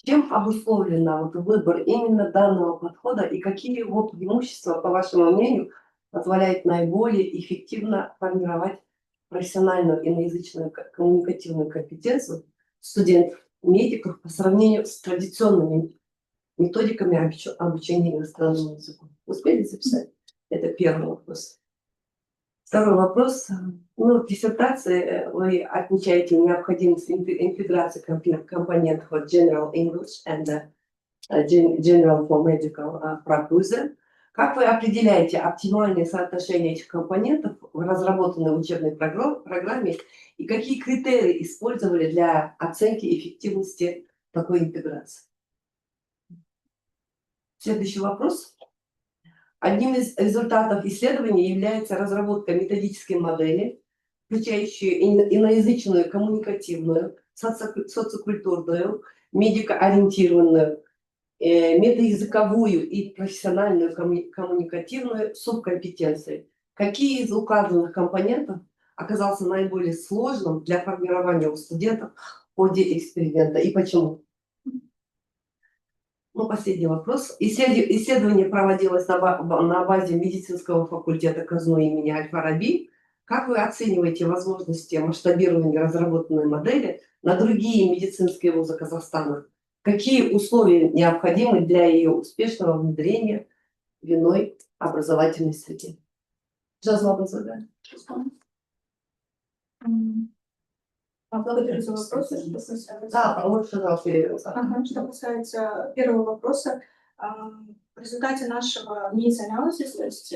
Чем обусловлен вот выбор именно данного подхода и какие его преимущества, по вашему мнению, позволяют наиболее эффективно формировать профессиональную иноязычную коммуникативную компетенцию студентов-медиков по сравнению с традиционными методиками обучения иностранному языку? Успели записать? Это первый вопрос. Второй вопрос. Ну, в диссертации вы отмечаете необходимость интеграции компонентов General English and General for Medical Purpose. Как вы определяете оптимальное соотношение этих компонентов в разработанной учебной программе и какие критерии использовали для оценки эффективности такой интеграции? Следующий вопрос. Одним из результатов исследования является разработка методической модели, включающей иноязычную, коммуникативную, социокультурную, медико-ориентированную, метаязыковую и профессиональную коммуникативную субкомпетенции. Какие из указанных компонентов оказался наиболее сложным для формирования у студентов в ходе эксперимента и почему? Ну, последний вопрос. Исследование проводилось на базе медицинского факультета КАЗНУ имени Аль-Фараби. Как вы оцениваете возможности масштабирования разработанной модели на другие медицинские вузы Казахстана? Какие условия необходимы для ее успешного внедрения в иной образовательной среде? Благодарю за вопросы. Что касается, Да, лучше что касается первого вопроса, в результате нашего needs analysis, то есть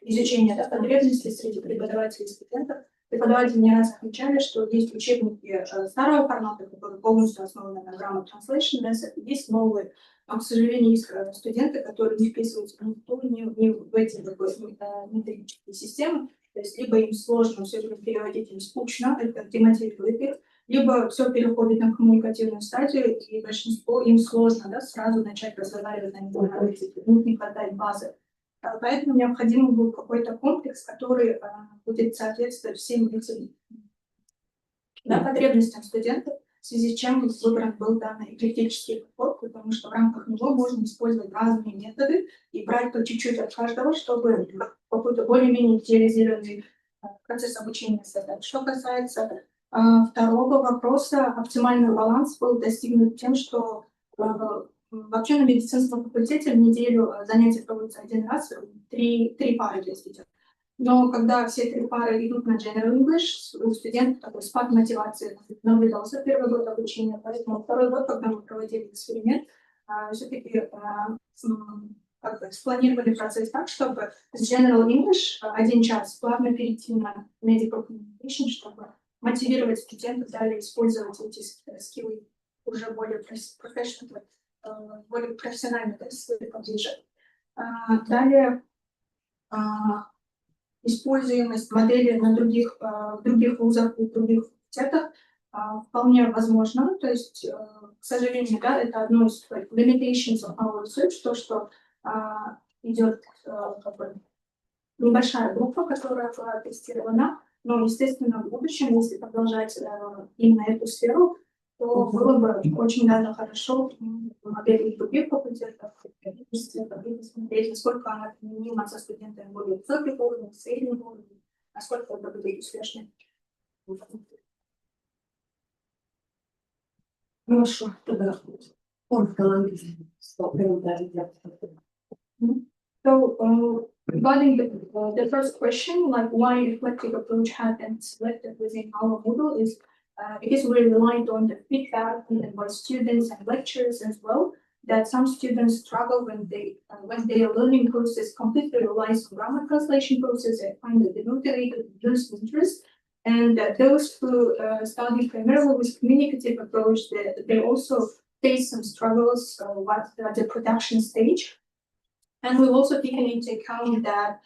изучения потребностей среди преподавателей и студентов, преподаватели не раз отмечали, что есть учебники старого формата, которые полностью основаны на Grammar Translation Method, и есть новые. Но, к сожалению, есть студенты, которые не вписываются ни в эти методические системы. То есть либо им сложно все это переводить, им скучно, это демотивирует их, либо все переходит на коммуникативную стадию, и большинство им сложно сразу начать разговаривать на языке, у них не хватает базы. Поэтому необходим был какой-то комплекс, который будет соответствовать всем этим потребностям студентов, в связи с чем выбран был данный эклектический подход, потому что в рамках него можно использовать разные методы и брать по чуть-чуть от каждого, чтобы какой-то более-менее идеализированный процесс обучения создать. Что касается второго вопроса, оптимальный баланс был достигнут тем, что вообще на медицинском факультете в неделю занятия проводятся один раз, три пары для студентов. Но когда все три пары идут на General English, у студентов такой спад мотивации наблюдался первый год обучения, поэтому второй год, когда мы проводили эксперимент, все-таки спланировали процесс так, чтобы с General English 1 час плавно перейти на Medical Communication, чтобы мотивировать студентов далее использовать эти скиллы уже более профессионально, поближе. Далее используемость модели на других вузах и других факультетах вполне возможно. То есть, к сожалению, это одно из limitations of our research, то, что идет небольшая группа, которая была тестирована, но, естественно, в будущем, если продолжать именно эту сферу, то было бы очень даже хорошо модели других факультетов, смотреть, насколько она применима со студентами более высоких уровней, средних уровней, насколько это будет успешно. Хорошо, тогда коротко на английском. So, regarding the first question, like why reflective approach has been selected within our model is because we relied on the feedback given by students and lecturers as well, that some students struggle when their learning process completely relies on grammar translation process and find it demotivated, lose interest. And those who study primarily with communicative approach, they also face some struggles at the production stage. And we've also taken into account that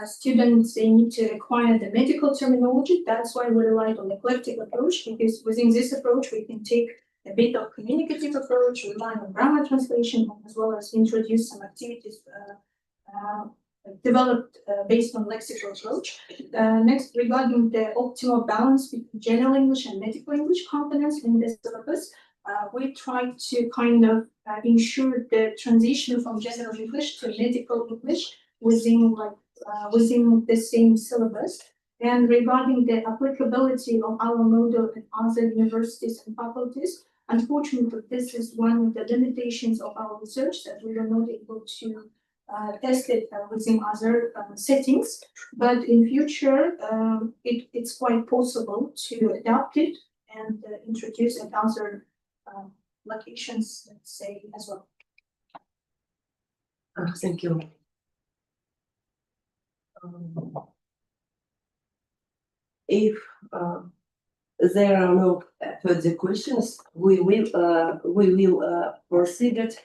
students, they need to acquire the medical terminology. That's why we relied on the collective approach, because within this approach, we can take a bit of communicative approach, rely on grammar translation, as well as introduce some activities developed based on lexical approach. Next, regarding the optimal balance between general English and medical English components in this syllabus, we tried to kind of ensure the transition from general English to medical English within within the same syllabus. And regarding the applicability of our model in other universities and faculties, unfortunately, this is one of the limitations of our research, that we were not able to test it within other settings. But in future, it's quite possible to adapt it and introduce it other locations, let's say, as well. Thank you. If there are no further questions, we will proceed it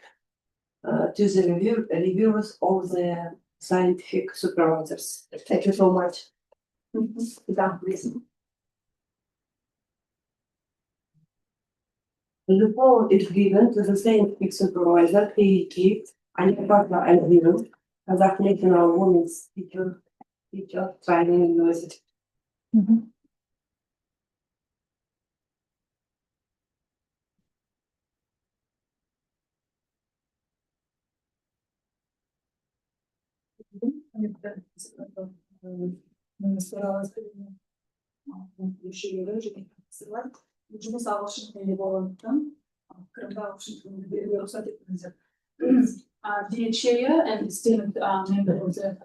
to the reviewers of the scientific supervisors. Thank you so much. Yeah, please. The floor is given to the scientific supervisor, PhD, and partner and review, Kazakh National Women's Teacher Training University. Dear Chair and esteemed member of the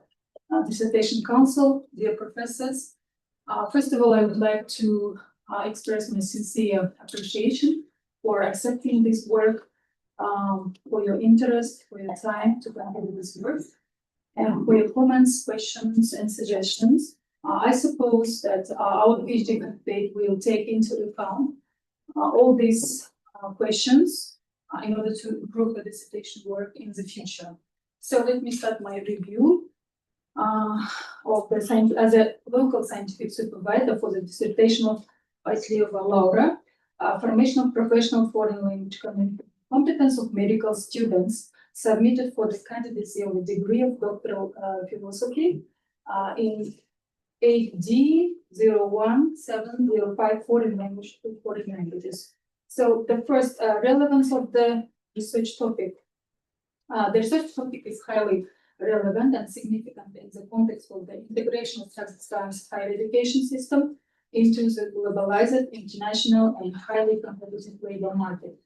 Dissertation Council, dear professors, first of all, I would like to express my sincere appreciation for accepting this work, for your interest, for your time to contribute this work, and for your comments, questions, and suggestions. I suppose that our PhD candidate will take into account all these questions in order to improve the dissertation work in the future. So let me start my review of the science as a local scientific supervisor for the dissertation of Байтлеуова Л.А, formation of professional foreign language competence of medical students submitted for the candidacy of a degree of doctoral philosophy in AD 017054 foreign languages. So the first relevance of the research topic. The research topic is highly relevant and significant in the context of the integration of Kazakhstan's higher education system into the globalized, international, and highly competitive labor market.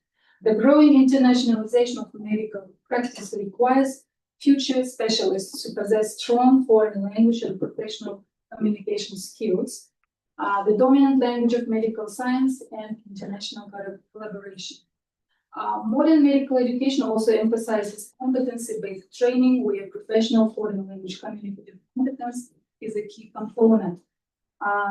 The growing internationalization of medical practice requires future specialists to possess strong foreign language and professional communication skills, the dominant language of medical science, and international collaboration. Modern medical education also emphasizes competency-based training, where professional foreign language communicative competence is a key component.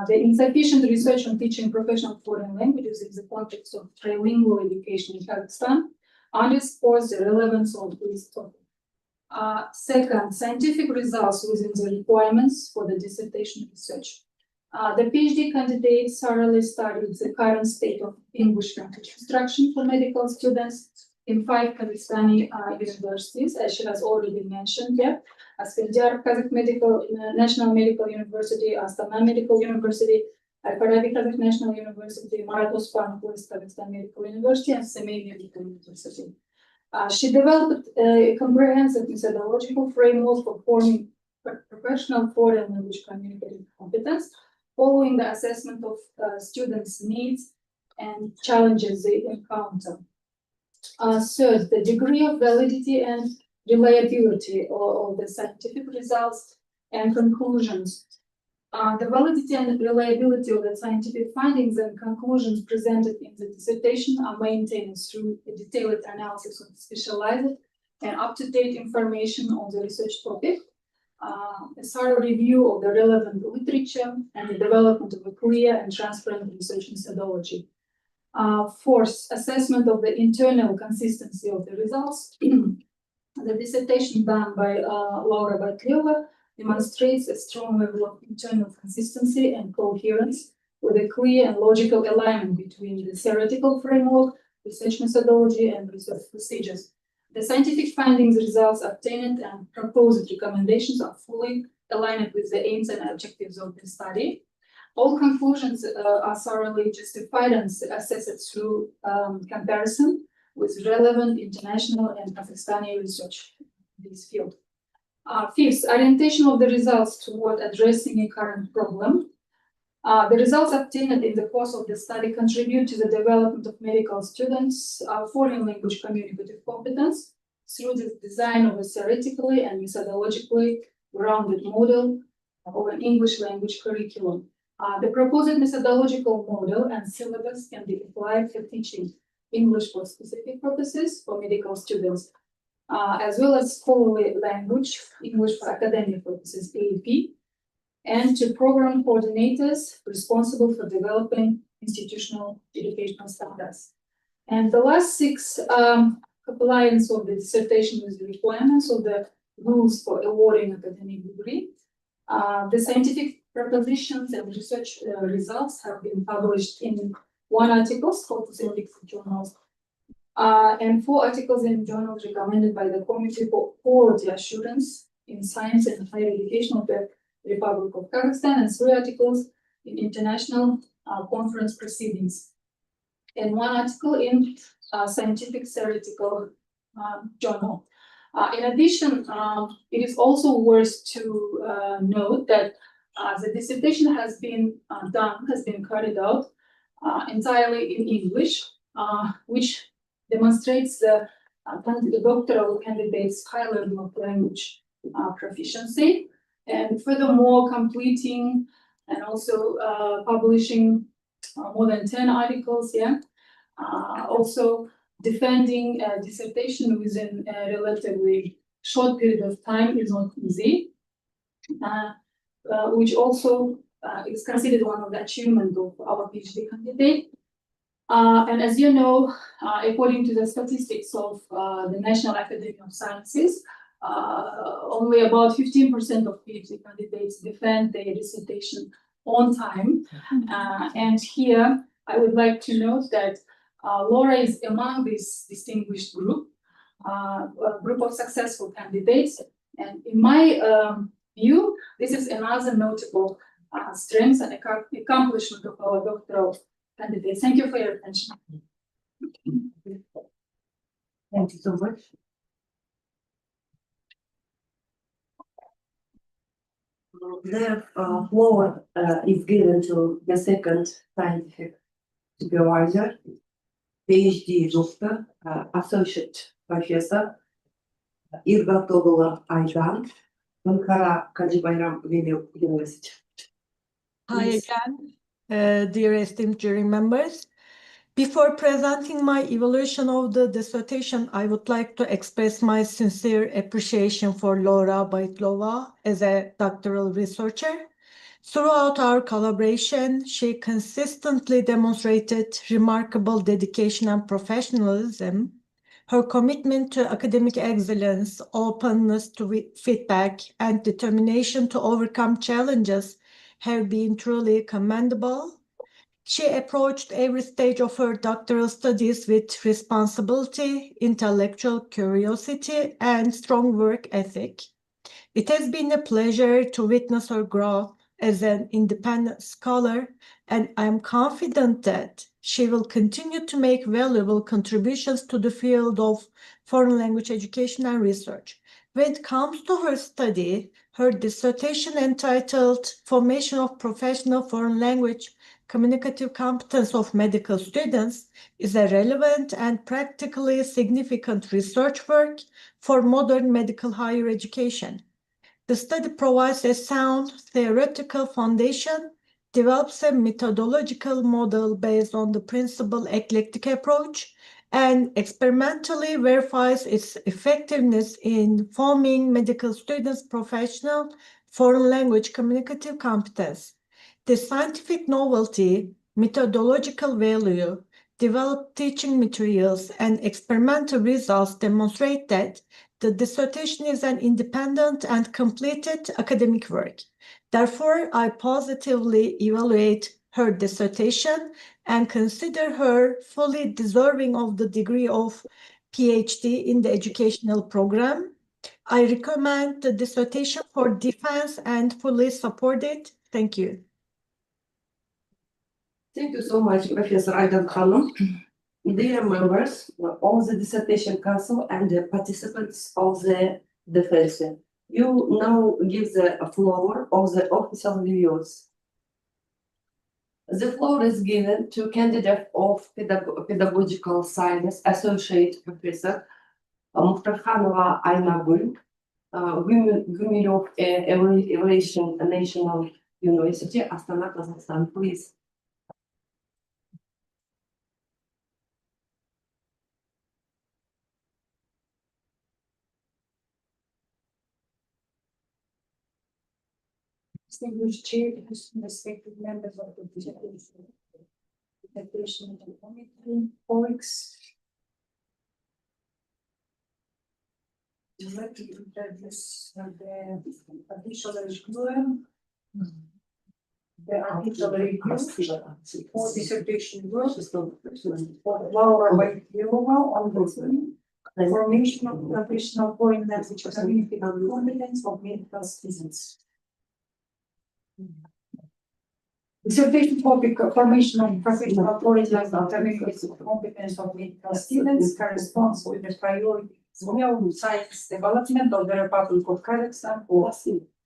The insufficient research on teaching professional foreign languages in the context of trilingual education in Kazakhstan underscores the relevance of this topic. Second, scientific results within the requirements for the dissertation research. The PhD candidate thoroughly studied the current state of English language instruction for medical students in 5 Kazakhstani universities, as she has already mentioned here. Askandyar Kazakh National Medical University, Astana Medical University, Al-Farabi Kazakh National University, Marat Osmanov West Kazakhstan Medical University, and Semey Medical University. She developed a comprehensive methodological framework for forming professional foreign language communicative competence, following the assessment of students' needs and challenges they encounter. Third, the degree of validity and reliability of the scientific results and conclusions. The validity and reliability of the scientific findings and conclusions presented in the dissertation are maintained through a detailed analysis of specialized and up-to-date information on the research topic, a thorough review of the relevant literature, and the development of a clear and transparent research methodology. Fourth, assessment of the internal consistency of the results. The dissertation done by Laura Байтлеуова demonstrates a strong level of internal consistency and coherence, with a clear and logical alignment between the theoretical framework, research methodology, and research procedures. The scientific findings, results obtained, and proposed recommendations are fully aligned with the aims and objectives of the study. All conclusions are thoroughly justified and assessed through comparison with relevant international and Pakistani research in this field. Fifth, orientation of the results toward addressing a current problem. The results obtained in the course of the study contribute to the development of medical students' foreign language communicative competence through the design of a theoretically and methodologically grounded model of an English language curriculum. The proposed methodological model and syllabus can be applied for teaching English for specific purposes for medical students, as well as scholarly language, English for academic purposes, AEP, and to program coordinators responsible for developing institutional educational standards. And the last six, compliance of the dissertation with the requirements of the rules for awarding academic degree. The scientific propositions and research results have been published in 1 article focusing in journals, and 4 articles in journals recommended by the Committee for Quality Assurance in Science and Higher Education of the Republic of Kazakhstan, and 3 articles in international conference proceedings, and 1 article in Scientific Theoretical Journal. In addition, it is also worth to note that the dissertation has been carried out entirely in English, which demonstrates the doctoral candidate's high level of language proficiency, and furthermore completing and also publishing more than 10 articles, also defending a dissertation within a relatively short period of time is not easy, which also is considered one of the achievements of our PhD candidate. And as you know, according to the statistics of the National Academy of Sciences, only about 15% of PhD candidates defend their dissertation on time. And here, I would like to note that Laura is among this distinguished group, a group of successful candidates. And in my view, this is another notable strength and accomplishment of our doctoral candidates. Thank you for your attention. Thank you so much. The floor is given to the second scientific supervisor, PhD doctor, associate professor, Irgatoglu Aydan, Ankara Kaji Bayram University. Hi Please. again, dear esteemed jury members. Before presenting my evaluation of the dissertation, I would like to express my sincere appreciation for Laura Baytleuova as a doctoral researcher. Throughout our collaboration, she consistently demonstrated remarkable dedication and professionalism. Her commitment to academic excellence, openness to feedback, and determination to overcome challenges have been truly commendable. She approached every stage of her doctoral studies with responsibility, intellectual curiosity, and strong work ethic. It has been a pleasure to witness her growth as an independent scholar, and I'm confident that she will continue to make valuable contributions to the field of foreign language education and research. When it comes to her study, her dissertation entitled Formation of Professional Foreign Language Communicative Competence of Medical Students is a relevant and practically significant research work for modern medical higher education. The study provides a sound theoretical foundation, develops a methodological model based on the principle eclectic approach, and experimentally verifies its effectiveness in forming medical students' professional foreign language communicative competence. The scientific novelty, methodological value, developed teaching materials, and experimental results demonstrate that the dissertation is an independent and completed academic work. Therefore, I positively evaluate her dissertation and consider her fully deserving of the degree of PhD in the educational program. I recommend the dissertation for defense and fully support it. Thank you. Thank you so much, Professor Aydan Khanım. Dear members of the dissertation council and the participants of the defense, you now give the floor of the official reviews. The floor is given to candidate of pedagogical science, associate professor Muhtarkhanova Aynagul, Gumilov Evaluation National University, Astana, Kazakhstan, please. Distinguished chair, respected members of the dissertation committee, colleagues. Let me introduce the official review. The official review for dissertation work for Laura Байтлеуова on the formation of professional foreign language community and competence of medical students. Dissertation topic, formation of professional foreign language community competence of medical students corresponds with the priority of science development of the Republic of Kazakhstan for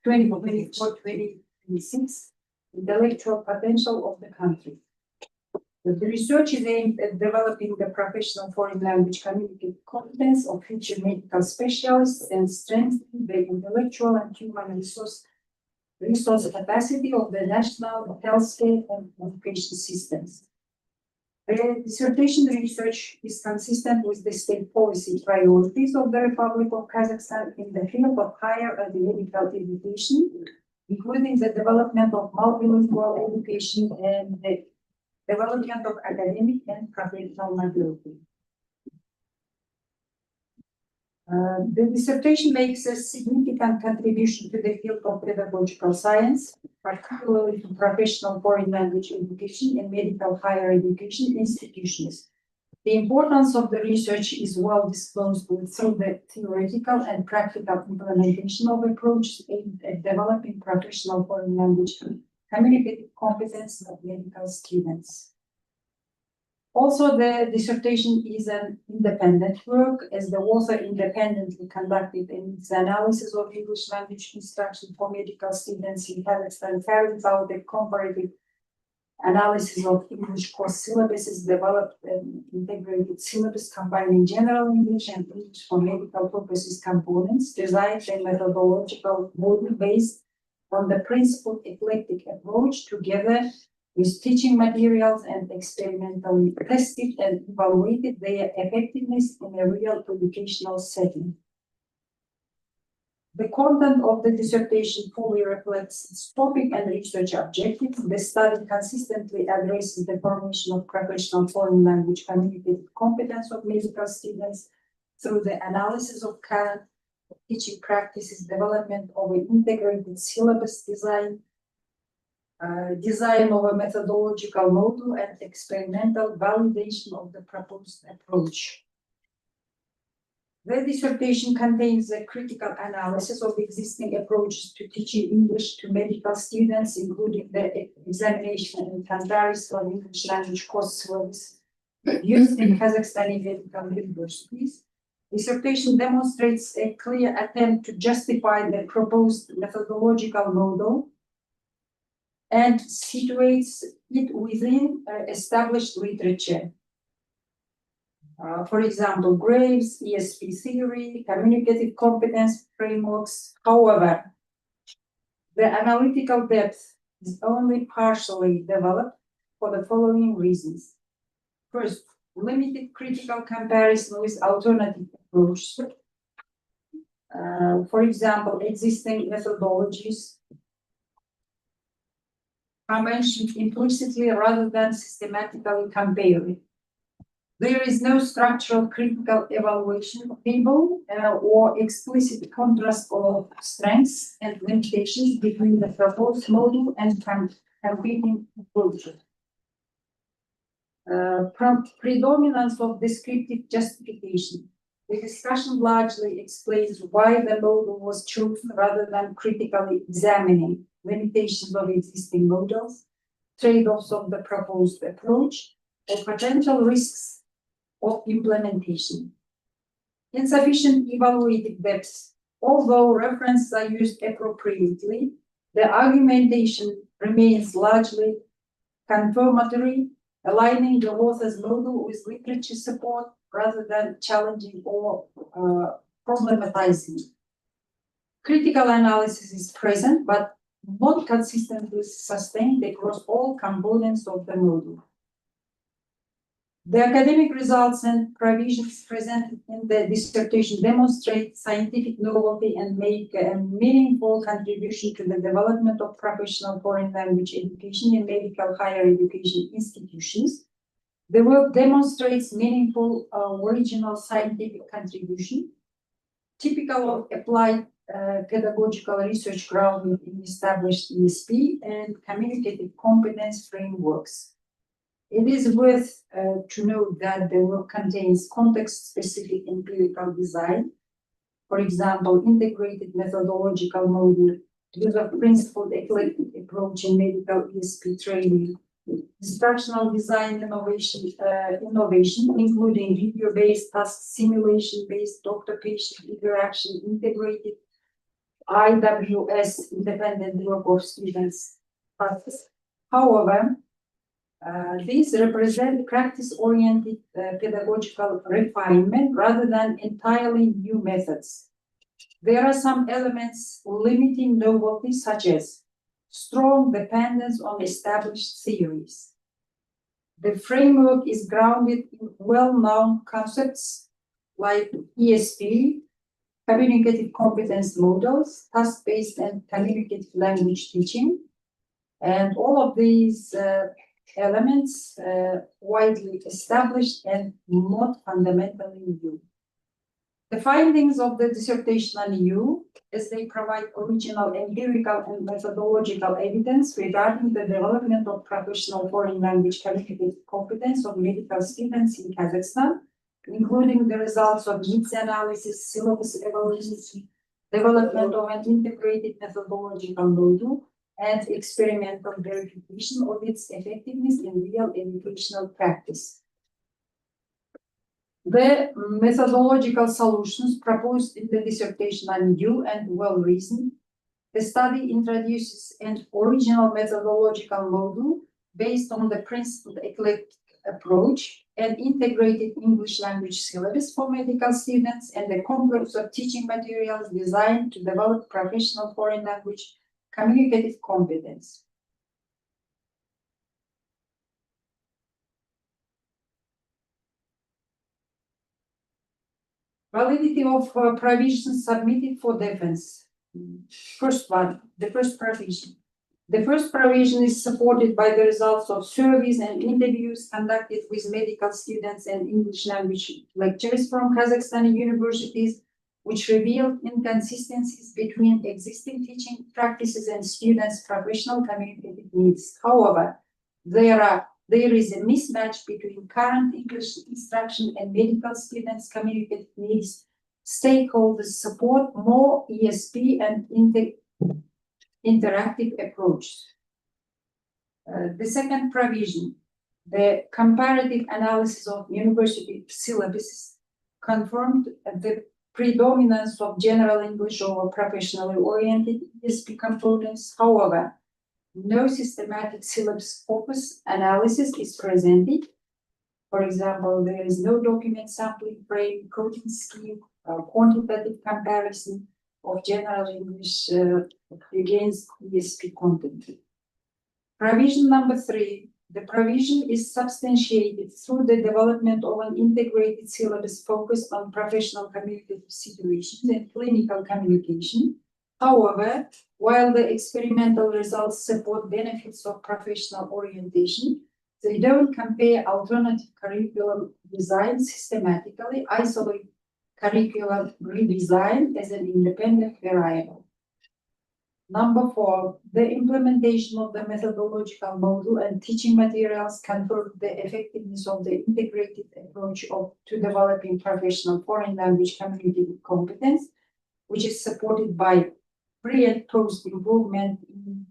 2024-2026, intellectual potential of the country. The research is aimed at developing the professional foreign language community competence of future medical specialists and strengthening the intellectual and human resource capacity of the national healthcare and education systems. The dissertation research is consistent with the state policy priorities of the Republic of Kazakhstan in the field of higher and medical education, including the development of multilingual education and the development of academic and professional mobility. The dissertation makes a significant contribution to the field of pedagogical science, particularly to professional foreign language education and medical higher education institutions. The importance of the research is well disclosed through the theoretical and practical implementation of approaches aimed at developing professional foreign language communicative competence of medical students. Also, the dissertation is an independent work, as the author independently conducted its analysis of English language instruction for medical students in Kazakhstan, carries out a comparative analysis of English course syllabuses, developed an integrated syllabus combining general English and English for medical purposes components, designed a methodological model based on the principled eclectic approach, together with teaching materials, and experimentally tested and evaluated their effectiveness in a real educational setting. The content of the dissertation fully reflects its topic and research objectives. The study consistently addresses the formation of professional foreign language communicative competence of medical students through the analysis of current teaching practices, development of an integrated syllabus design, design of a methodological model, and experimental validation of the proposed approach. The dissertation contains a critical analysis of existing approaches to teaching English to medical students, including the examination and comparison of English language course syllabus used in Kazakhstani medical universities. Dissertation demonstrates a clear attempt to justify the proposed methodological model and situates it within established literature. For example, Graves, ESP theory, communicative competence frameworks. However, the analytical depth is only partially developed for the following reasons. First, limited critical comparison with alternative approaches. For example, existing methodologies are mentioned implicitly rather than systematically compared. There is no structural critical evaluation table or explicit contrast of strengths and limitations between the proposed model and competing approaches. Predominance of descriptive justification. The discussion largely explains why the model was chosen rather than critically examining limitations of existing models. trade-offs of the proposed approach, or potential risks of implementation. Insufficient evaluative depth. Although references are used appropriately, the argumentation remains largely confirmatory, aligning the author's model with literature support rather than challenging or problematizing. Critical analysis is present, but not consistently sustained across all components of the model. The academic results and provisions presented in the dissertation demonstrate scientific novelty and make a meaningful contribution to the development of professional foreign language education in medical higher education institutions. The work demonstrates meaningful original scientific contribution, typical of applied pedagogical research grounded in established ESP and communicative competence frameworks. It is worth to note that the work contains context-specific empirical design, for example, integrated methodological model, use of principled eclectic approach in medical ESP training, instructional design innovation, including video-based task simulation-based doctor-patient interaction, integrated IWS, independent work of students. However, these represent practice-oriented pedagogical refinement rather than entirely new methods. There are some elements limiting novelty, such as strong dependence on established theories. The framework is grounded in well-known concepts like ESP, communicative competence models, task-based and communicative language teaching, and all of these elements widely established and not fundamentally new. The findings of the dissertation are new, as they provide original empirical and methodological evidence regarding the development of professional foreign language communicative competence of medical students in Kazakhstan, including the results of needs analysis, syllabus evaluation, development of an integrated methodological model, and experimental verification of its effectiveness in real educational practice. The methodological solutions proposed in the dissertation are new and well-reasoned. The study introduces an original methodological model based on the principled eclectic approach, an integrated English language syllabus for medical students, and a complex of teaching materials designed to develop professional foreign language communicative competence. Validity of provisions submitted for defense. The first provision. The first provision is supported by the results of surveys and interviews conducted with medical students and English language lecturers from Kazakhstani universities, which revealed inconsistencies between existing teaching practices and students' professional communicative needs. However, there is a mismatch between current English instruction and medical students' communicative needs. Stakeholders support more ESP and interactive approach. The second provision, the comparative analysis of university syllabuses, confirmed the predominance of general English over professionally oriented ESP components. However, no systematic syllabus focus analysis is presented. For example, there is no document sampling frame, coding scheme, quantitative comparison of general English against ESP content. Provision number 3. The provision is substantiated through the development of an integrated syllabus focused on professional communicative situations and clinical communication. However, while the experimental results support benefits of professional orientation, they don't compare alternative curriculum design systematically, isolate curriculum redesign as an independent variable. Number 4, the implementation of the methodological model and teaching materials confirm the effectiveness of the integrated approach to developing professional foreign language communicative competence, which is supported by pre and post improvement in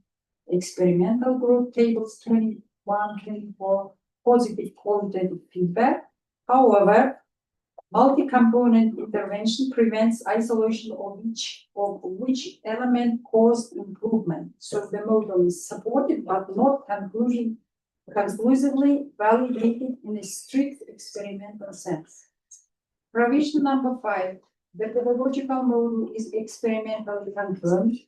experimental group tables 21, 24, positive qualitative feedback. However, multi-component intervention prevents isolation of which element caused improvement. So the model is supported but not conclusively validated in a strict experimental sense. Provision number 5. The pedagogical model is experimentally confirmed.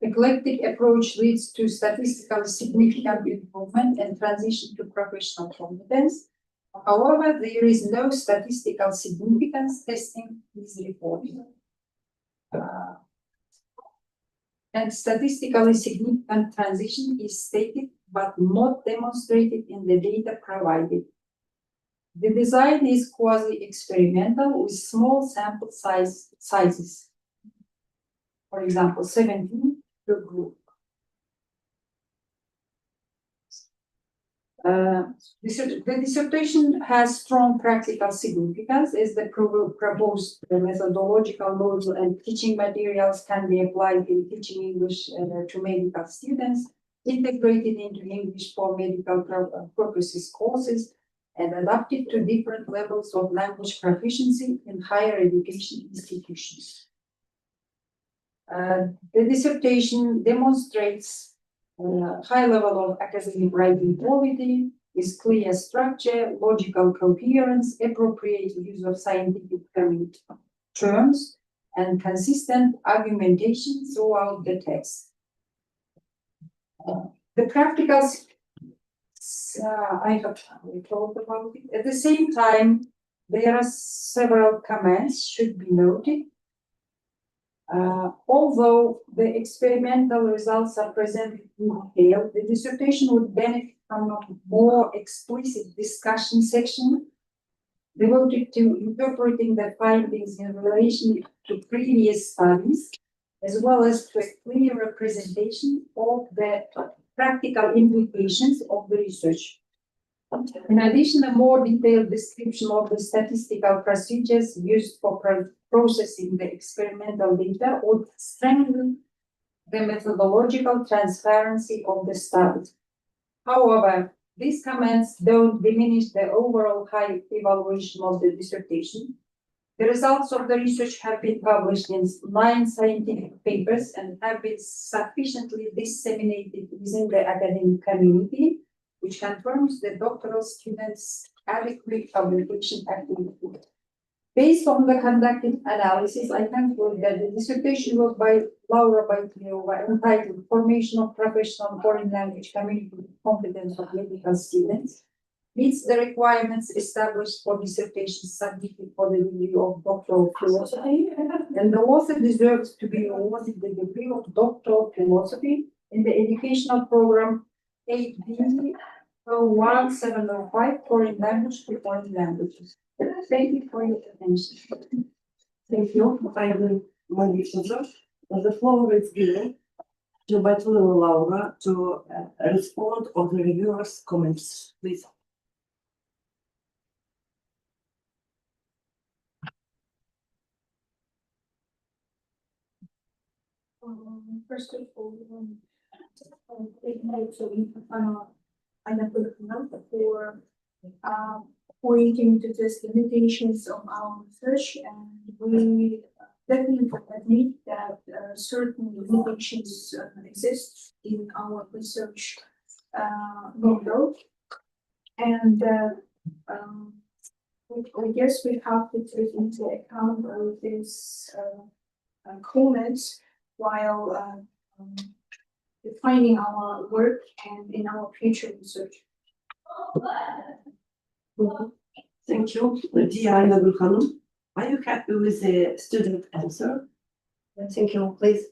Eclectic approach leads to statistically significant improvement and transition to professional competence. However, there is no statistical significance testing is reported. And statistically significant transition is stated but not demonstrated in the data provided. The design is quasi-experimental with small sample sizes. For example, 17 per group. The dissertation has strong practical significance as the proposed methodological model and teaching materials can be applied in teaching English to medical students, integrated into English for medical purposes courses, and adapted to different levels of language proficiency in higher education institutions. The dissertation demonstrates high level of academic writing quality, with clear structure, logical coherence, appropriate use of scientific terms, and consistent argumentation throughout the text. The practical, I have talked about it. At the same time, there are several comments should be noted. Although the experimental results are presented in detail, the dissertation would benefit from a more explicit discussion section devoted to interpreting the findings in relation to previous studies, as well as to a clear representation of the practical implications of the research. In addition, a more detailed description of the statistical procedures used for processing the experimental data would strengthen the methodological transparency of the study. However, these comments don't diminish the overall high evaluation of the dissertation. The results of the research have been published in 9 scientific papers and have been sufficiently disseminated within the academic community, which confirms the doctoral students' adequate publication activity. Based on the conducted analysis, I conclude that the dissertation work by Laura Байтлеуова entitled Formation of Professional Foreign Language Community Competence of Medical Students meets the requirements established for dissertations submitted for the review of Doctor of Philosophy, and the author deserves to be awarded the degree of Doctor of Philosophy in the educational program 8B 01705 Foreign Language to Foreign Languages. Thank you for your attention. Thank you. Finally, the floor is given to Байтлеуова Laura to respond on the reviewers' comments. Please. First of all, for pointing to these limitations of our research, and we definitely admit that certain limitations exist in our research model, and I guess we have to take into account all of these comments while defining our work and in our future research. Thank you. Dear Ayna Hanım, are you happy with the student answer? Thank you, please.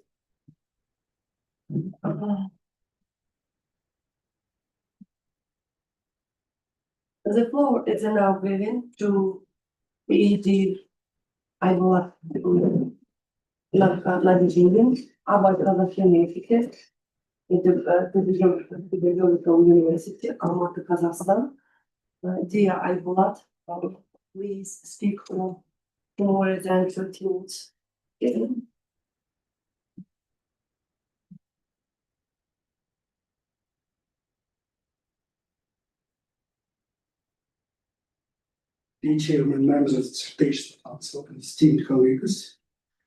The floor is now given to the Aybolat Vladimir about разошление эффектив. Это Педагогического университета Алматы, Казахстан. Dear Aybolat, please speak for more than 30 minutes. dear Chairman, members of the Dissertation Council, and esteemed colleagues.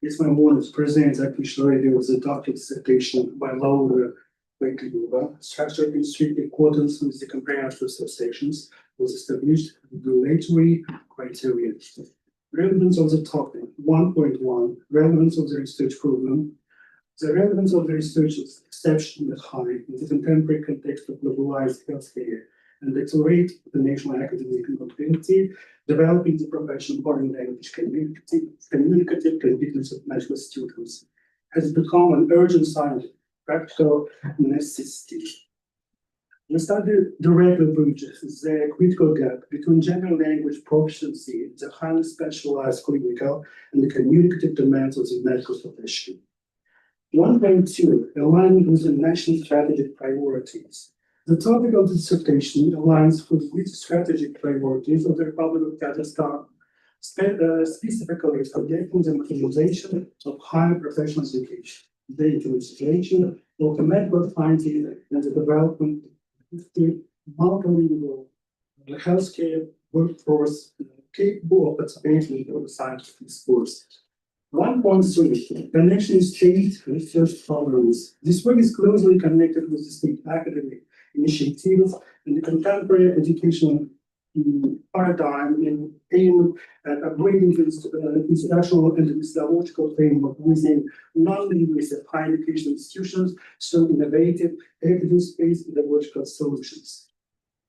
It's my honor to present the official review of the doctoral dissertation by Laura Байтлеуова, structured in strict accordance with the comprehensive subsections was established regulatory criteria. Relevance of the topic 1.1, relevance of the research program. The relevance of the research is exceptionally high in the contemporary context of globalized healthcare and accelerate the national academic mobility, developing the professional foreign language communicative competence of medical students has become an urgent scientific practical necessity. We study directly bridges the critical gap between general language proficiency, the highly specialized clinical and the communicative demands of the medical profession. 1.2, alignment with the national strategic priorities. The topic of the dissertation aligns with strategic priorities of the Republic of Kazakhstan, specifically targeting the modernization of higher professional education, the integration of the medical sciences and the development of the multilingual healthcare workforce capable of participating in the scientific discourse. 1.3, connection state research programs. This work is closely connected with the state academic initiatives and the contemporary educational paradigm and aim at upgrading the institutional and methodological framework within non-linguistic higher education institutions through innovative, evidence-based pedagogical solutions.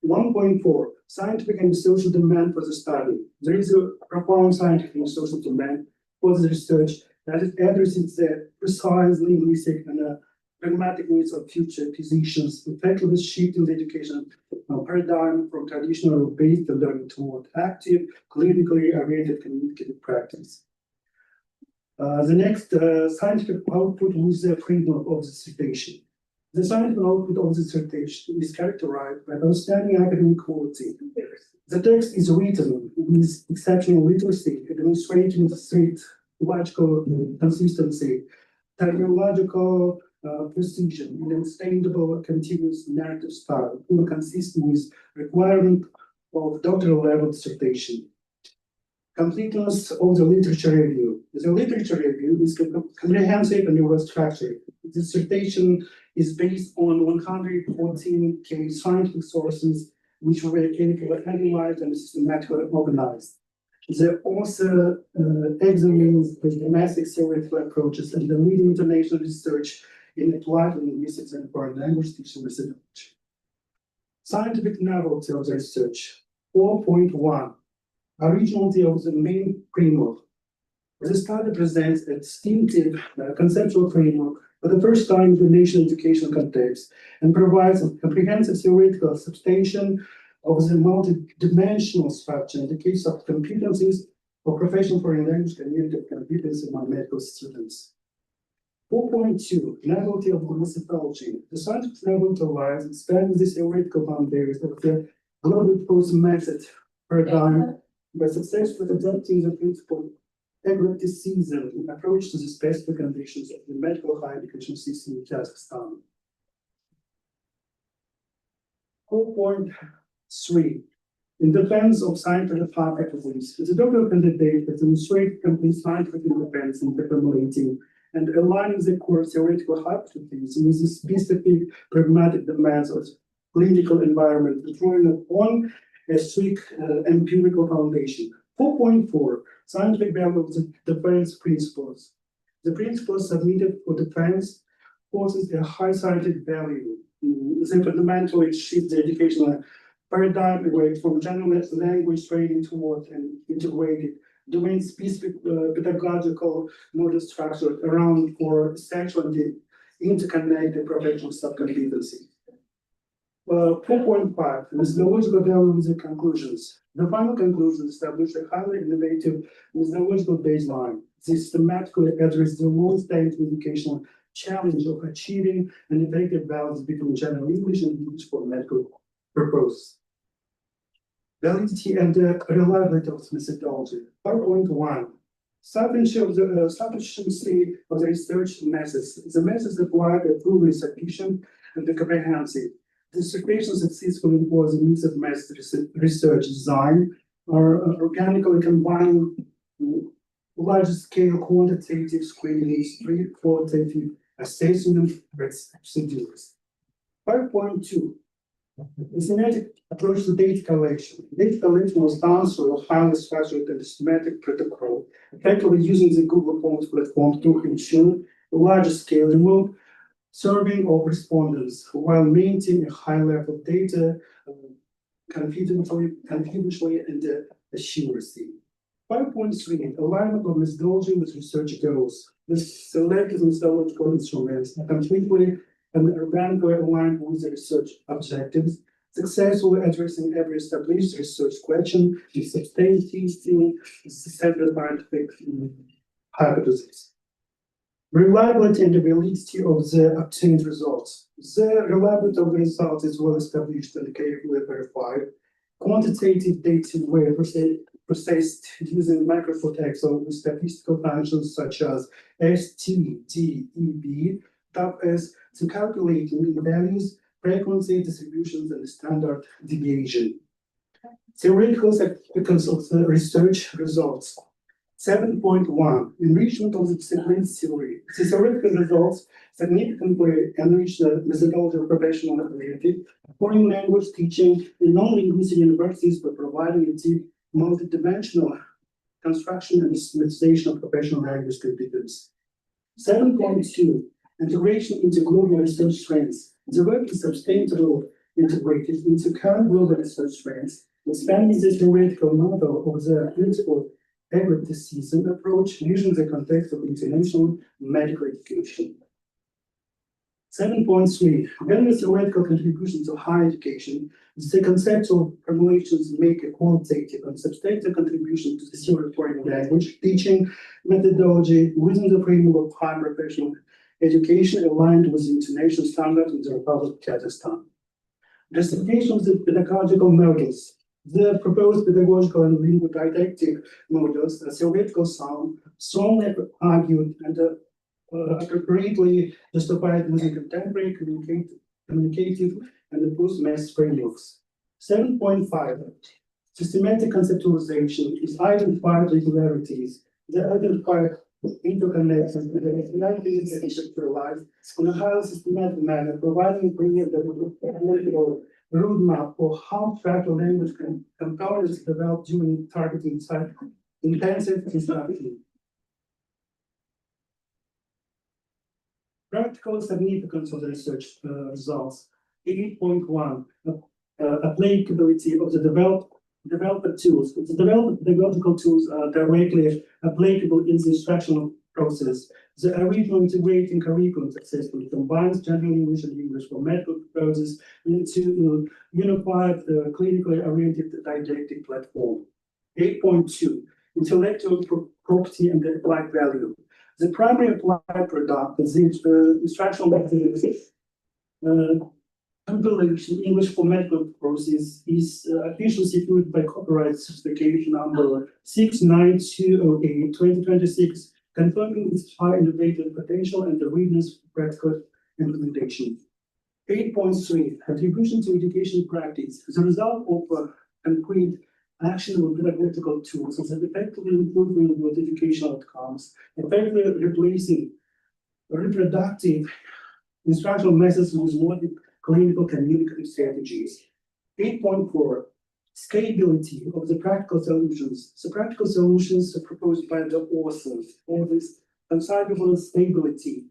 1.4, scientific and social demand for the study. There is a profound scientific and social demand for the research that is addressing the precise linguistic and pragmatic needs of future physicians, effectively shifting the education paradigm from traditional based learning toward active, clinically oriented communicative practice. The next scientific output was the framework of the dissertation. The scientific output of the dissertation is characterized by outstanding academic quality. The text is written with exceptional literacy, demonstrating the strict logical consistency, terminological precision, and understandable continuous narrative style, fully consistent with requirement of doctoral level dissertation. Completeness of the literature review. The literature review is comprehensive and well structured. The dissertation is based on 114 scientific sources, which were carefully analyzed and systematically organized. The author examines the domestic theoretical approaches and the leading international research in applied linguistics and foreign language teaching methodology. Scientific novelty of the research. 4.1, originality of the main framework. The study presents a distinctive conceptual framework for the first time in the national educational context and provides a comprehensive theoretical substantiation of the multi-dimensional structure in the case of competencies for professional foreign language communicative competence among medical students. 4.2, novelty of the methodology. The scientific novelty lies expanding the theoretical boundaries of the global post method paradigm by successfully adapting the principle agnosticism approach to the specific conditions of the medical higher education system in Kazakhstan. 4.3, in defense of scientific hypotheses, the doctoral candidate has demonstrated complete scientific independence in formulating and aligning the core theoretical hypotheses with the specific pragmatic demands of the clinical environment, drawing upon a strict empirical foundation. 4.4, scientific value of the defense principles. The principles submitted for defense possess a high scientific value. They fundamentally shift the educational paradigm away from general language training toward an integrated domain-specific pedagogical model structure around for essential and interconnected professional subcompetency. 4.5, methodological value of the conclusions. The final conclusions establish a highly innovative methodological baseline. This systematically addresses the long-standing educational challenge of achieving an effective balance between general English and English for medical purposes. Validity and reliability of the methodology. 4.1, sufficiency of the research methods. The methods applied are proven sufficient and comprehensive. The dissertation successfully was a mix of method research design, are organically combining large scale quantitative screenings, qualitative assessment procedures. 5.2. The systematic approach to data collection. Data collection was done through a highly structured and systematic protocol, effectively using the Google Forms platform to ensure a large scale remote serving of respondents while maintaining a high level of data confidentially and accuracy. 5.3. Alignment of methodology with research goals. The selected methodological instruments are completely and organically aligned with the research objectives, successfully addressing every established research question with substantiating central scientific hypothesis. Reliability and validity of the obtained results. The reliability of the results is well established and carefully verified. Quantitative data were processed using microfootexel with statistical functions such as ST, D, EB, S to calculate mean values, frequency distributions, and standard deviation. Theoretical significance of the research results. 7.1. Enrichment of the discipline theory. The theoretical results significantly enrich the methodology of professional ability, foreign language teaching in non-linguistic universities by providing a deep multidimensional construction and systematization of professional language competence. 7.2. Integration into global research trends. The work is substantially integrated into current global research trends, expanding the theoretical model of the principle agri-season approach using the context of international medical education. 7.3. Various theoretical contributions to higher education. The conceptual formulations make a qualitative and substantive contribution to the theory of foreign language teaching methodology within the framework of higher professional education aligned with international standards in the Republic of Kazakhstan. Justification of the pedagogical models. The proposed pedagogical and linguo-didactic models are theoretical sound, strongly argued, and appropriately justified within contemporary communicative and post-mass frameworks. 7.5. Systematic conceptualization is identified regularities. The identified interconnections and the conceptualized in a highly systematic manner, providing a clear analytical roadmap for how fractal language components develop during targeting site intensive instruction. Practical significance of the research results. 8.1. Applicability of the developed tools. The developed pedagogical tools are directly applicable in the instructional process. The original integrating curriculum successfully combines general English and English for medical purposes into a unified, clinically oriented didactic platform. 8.2. Intellectual property and the applied value. The primary applied product is the instructional method. Compilation English for medical purposes is officially secured by copyright certification number 69208 2026, confirming its high innovative potential and the readiness for practical implementation. 8.3. Contribution to education practice. As a result of concrete actionable pedagogical tools that effectively improving with educational outcomes, effectively replacing reproductive instructional methods with modern clinical communicative strategies. 8.4. Scalability of the practical solutions. The practical solutions are proposed by the authors for this considerable stability,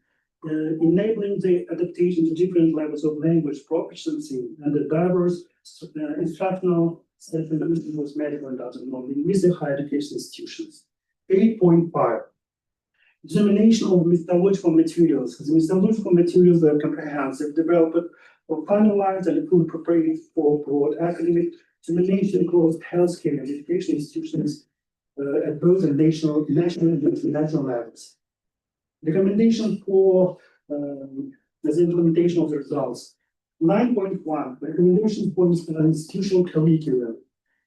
enabling the adaptation to different levels of language proficiency and the diverse instructional settings with medical and other non-linguistic higher education institutions. 8.5. Examination of methodological materials. The methodological materials are comprehensive, developed, or finalized and fully prepared for broad academic examination across healthcare and education institutions at both the national and international levels. Recommendation for the implementation of the results. 9.1. Recommendation for institutional curriculum.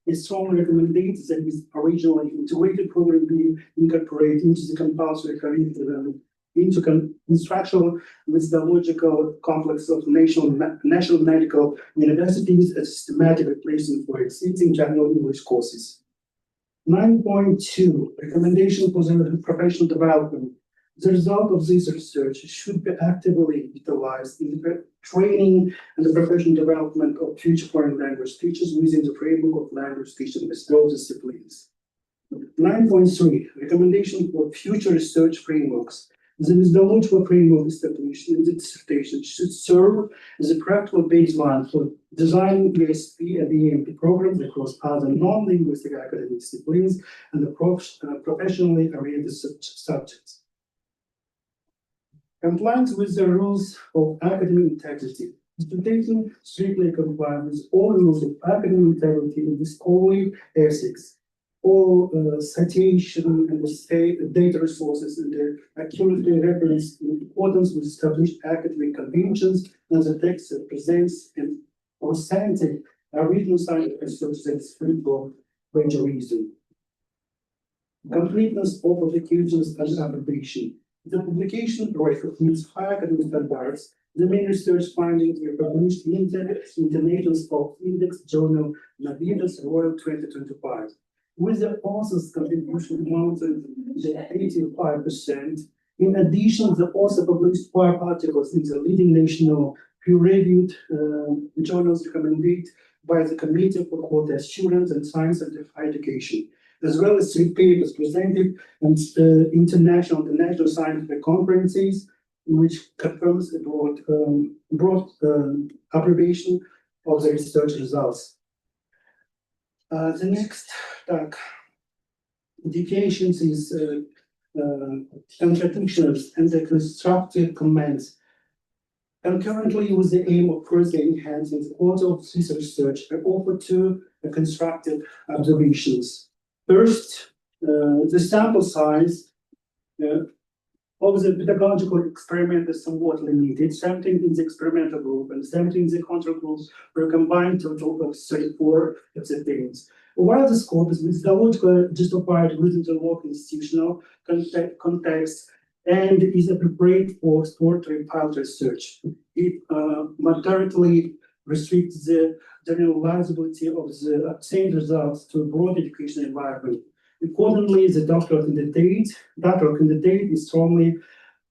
It strongly recommends that this originally integrated program be incorporated into the compulsory curriculum, into instructional methodological complex of national medical universities as systematic replacement for existing general English courses. 9.2, recommendation for the professional development. The result of this research should be actively utilized in the training and the professional development of future foreign language teachers within the framework of language teaching with all disciplines. 9.3, recommendation for future research frameworks. The methodological framework established in the dissertation should serve as a practical baseline for designing ESP and EMP programs across other non-linguistic academic disciplines and the professionally oriented subjects. Compliance with the rules of academic integrity. Dissertation strictly complies with all rules of academic integrity in the scholarly ethics. All citation and the data resources and the accurately reference in accordance with established academic conventions, and the text presents an authentic original scientific research that is free from plagiarism. Completeness of publications and abbreviation. The publication recommends high academic standards. The main research findings were published in the International Index Journal Navidas Royal 2025. With the author's contribution amounted to 85%. In addition, the author published 5 articles in the leading national peer-reviewed journals recommended by the Committee for Quality Assurance and Science and Higher Education, as well as 3 papers presented at international and national scientific conferences, which confirms a broad approbation of the research results. The next deviations is contradictions and the constructive comments. Concurrently with the aim of further enhancing the quality of this research, I offer 2 constructive observations. First, the sample size of the pedagogical experiment is somewhat limited. Sampling in the experimental group and sampling in the control group were combined total of 34 excipients. While the scope is methodologically justified within the local institutional context and is appropriate for exploratory pilot research, it moderately restricts the generalizability of the obtained results to a broad educational environment. Accordingly, the doctoral candidate is strongly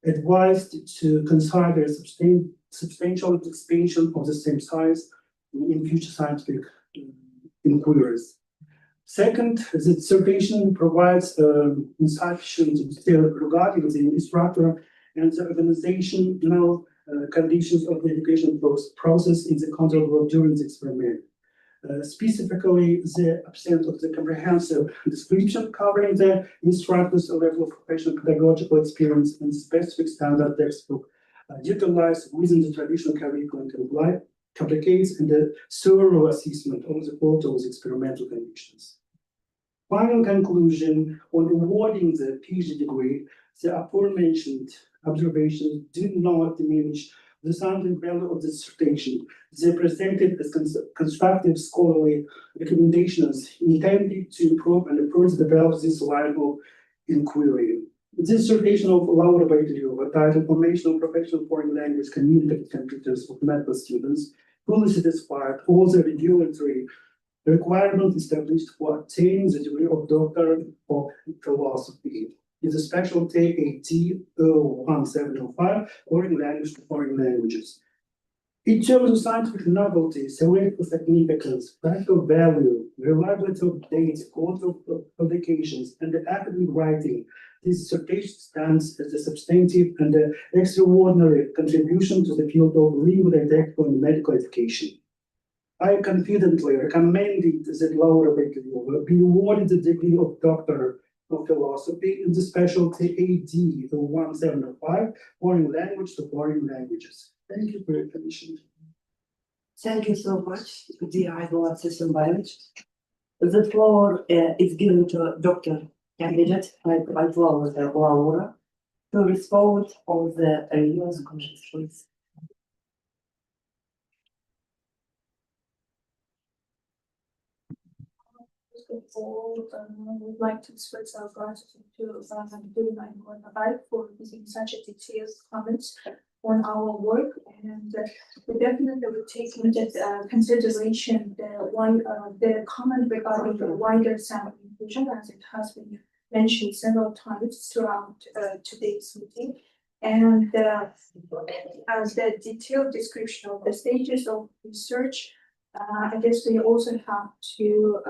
advised to consider substantial expansion of the same size in future scientific inquiries. Second, the dissertation provides insufficient detail regarding the structure and the organizational conditions of the education process in the control group during the experiment. Specifically, the absence of the comprehensive description covering the instructor's level of professional pedagogical experience and specific standard textbook utilized within the traditional curriculum complicates and the thorough assessment of the quality of the experimental conditions. Final conclusion on awarding the PhD degree, the aforementioned observations do not diminish the scientific value of the dissertation. They presented as constructive scholarly recommendations intended to improve and further develop this line of inquiry. The dissertation of Laura Байтлеуова, titled Formation of Professional Foreign Language Communicative Competence of Medical Students, fully satisfied all the regulatory requirements established for obtaining the degree of Doctor of Philosophy. Is a specialty AT-1705, Foreign Language to Foreign Languages. In terms of scientific novelty, theoretical significance, practical value, reliability of data, quality of publications, and the academic writing, this dissertation stands as a substantive and extraordinary contribution to the field of legal and technical and medical education. I confidently recommended that Laura Байтлеуова be awarded the degree of Doctor of Philosophy in the specialty AD-1705, Foreign Language to Foreign Languages. Thank you for your attention. Thank you so much, dear Idol Assistant Biology. The floor is given to Dr. Candidate Байтлеуова Laura to respond on the review's questions, please. First of all, we'd like to express our gratitude to Qorghau for using such a detailed comments on our work, and we definitely will take into consideration the comment regarding the wider sampling conclusion, as it has been mentioned several times throughout today's meeting. And as the detailed description of the stages of research, I guess we also have to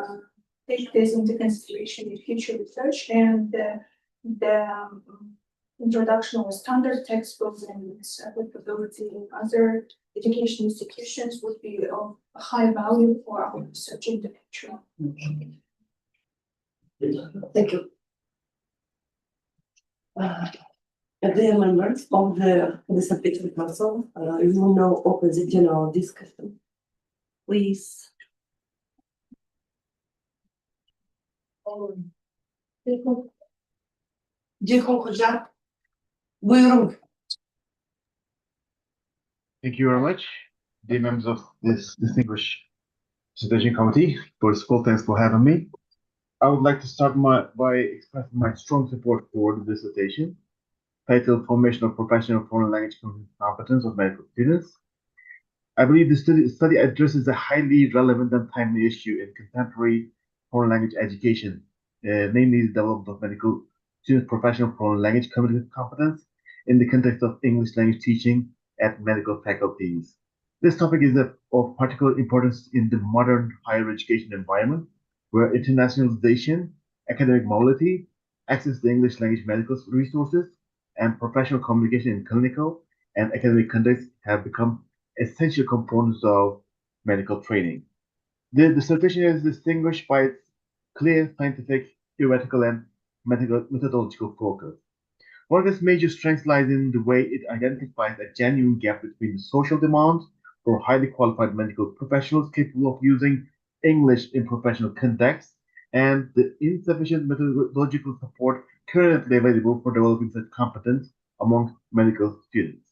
take this into consideration in future research, and the introduction of standard textbooks and its applicability in other education institutions would be of high value for our research in the future. Thank you. Dear members of the dissertation council, you will now open the general discussion. Please. Ceyhun Hoca, buyurun. Thank you very much, dear members of this distinguished dissertation committee. First of all, thanks for having me. I would like to start by expressing my strong support for the dissertation titled Formation of Professional Foreign Language Competence of Medical Students. I believe the study addresses a highly relevant and timely issue in contemporary foreign language education, namely the development of medical students' professional foreign language communicative competence in the context of English language teaching at medical faculties. This topic is of particular importance in the modern higher education environment, where internationalization, academic mobility, access to English language medical resources, and professional communication in clinical and academic contexts have become essential components of medical training. The dissertation is distinguished by its clear scientific, theoretical, and methodological focus. One of its major strengths lies in the way it identifies a genuine gap between the social demand for highly qualified medical professionals capable of using English in professional contexts and the insufficient methodological support currently available for developing such competence among medical students.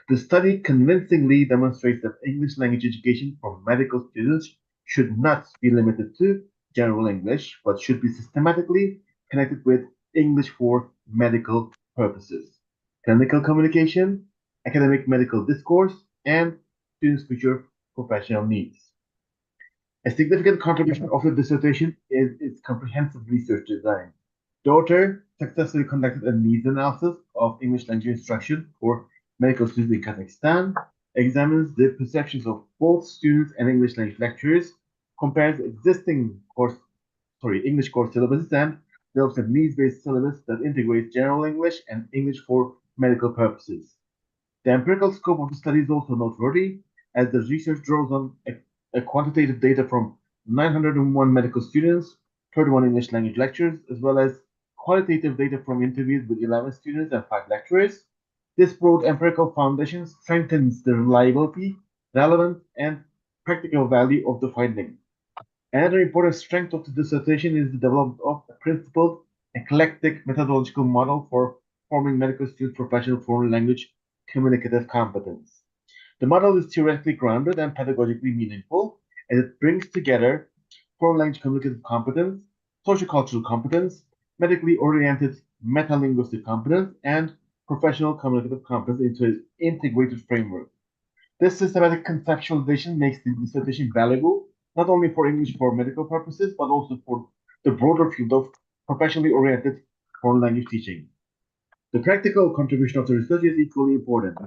The study convincingly demonstrates that English language education for medical students should not be limited to general English, but should be systematically connected with English for medical purposes, clinical communication, academic medical discourse, and students' future professional needs. A significant contribution of the dissertation is its comprehensive research design. The author successfully conducted a needs analysis of English language instruction for medical students in Kazakhstan, examines the perceptions of both students and English language lecturers, compares existing English course syllabuses, and develops a needs-based syllabus that integrates general English and English for medical purposes. The empirical scope of the study is also noteworthy, as the research draws on a quantitative data from 901 medical students, 31 English language lecturers, as well as qualitative data from interviews with 11 students and 5 lecturers. This broad empirical foundation strengthens the reliability, relevance, and practical value of the findings. Another important strength of the dissertation is the development of a principled, eclectic methodological model for forming medical students' professional foreign language communicative competence. The model is theoretically grounded and pedagogically meaningful, as it brings together foreign language communicative competence, sociocultural competence, medically oriented metalinguistic competence, and professional communicative competence into an integrated framework. This systematic conceptualization makes the dissertation valuable not only for English for medical purposes, but also for the broader field of professionally oriented foreign language teaching. The practical contribution of the research is equally important.